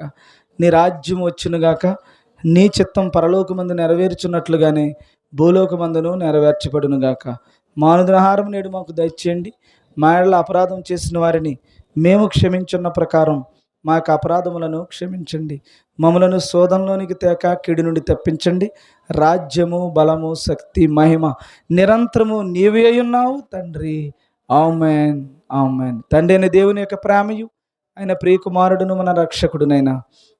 నీ రాజ్యం వచ్చునుగాక, నీ చిత్తం పరలోకమందు నెరవేర్చున్నట్లుగానే భూలోకమందును నెరవేర్చబడునుగాక. మానుదినాహారం నేడు మాకు దయచేయండి. మా యెడల అపరాధం చేసిన వారిని మేము క్షమించున్న ప్రకారం మా యొక్క అపరాధములను క్షమించండి. మమ్మలను శోధనలోనికి తేక కీడు నుండి తప్పించండి. రాజ్యము, బలము, శక్తి, మహిమ నిరంతరము నీవే ఉన్నావు తండ్రి. ఆమేన్, ఆమేన్. తండ్రి అయిన దేవుని యొక్క ప్రేమయు, ఆయన ప్రియకుమారుడును మన రక్షకుడునైన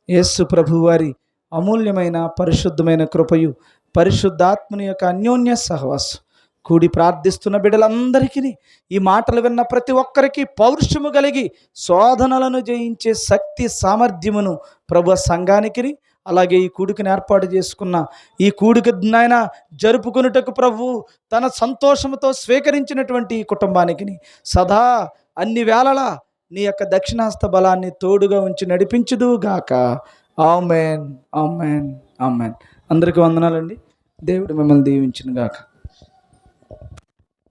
యేసు ప్రభు వారి అమూల్యమైన పరిశుద్ధమైన కృపయు, పరిశుద్ధాత్మని యొక్క అన్యోన్య సహవాసం కూడి ప్రార్థిస్తున్న బిడ్డలందరికీ, ఈ మాటలు విన్న ప్రతి ఒక్కరికి పౌరుషము కలిగి శోధనలను జయించే శక్తి సామర్థ్యమును ప్రభు సంఘానికి, అలాగే ఈ కూడికను ఏర్పాటు చేసుకున్న ఈ కూడిక నాయన జరుపుకొనుటకు ప్రభు తన సంతోషముతో స్వీకరించినటువంటి ఈ కుటుంబానికి సదా అన్ని వేళలా నీ యొక్క దక్షిణాస్త బలాన్ని తోడుగా ఉంచి నడిపించుదుగాక. ఆమేన్, ఆమేన్, ఆమేన్. అందరికీ వందనాలండి. దేవుడు మిమ్మల్ని దీవించునుగాక.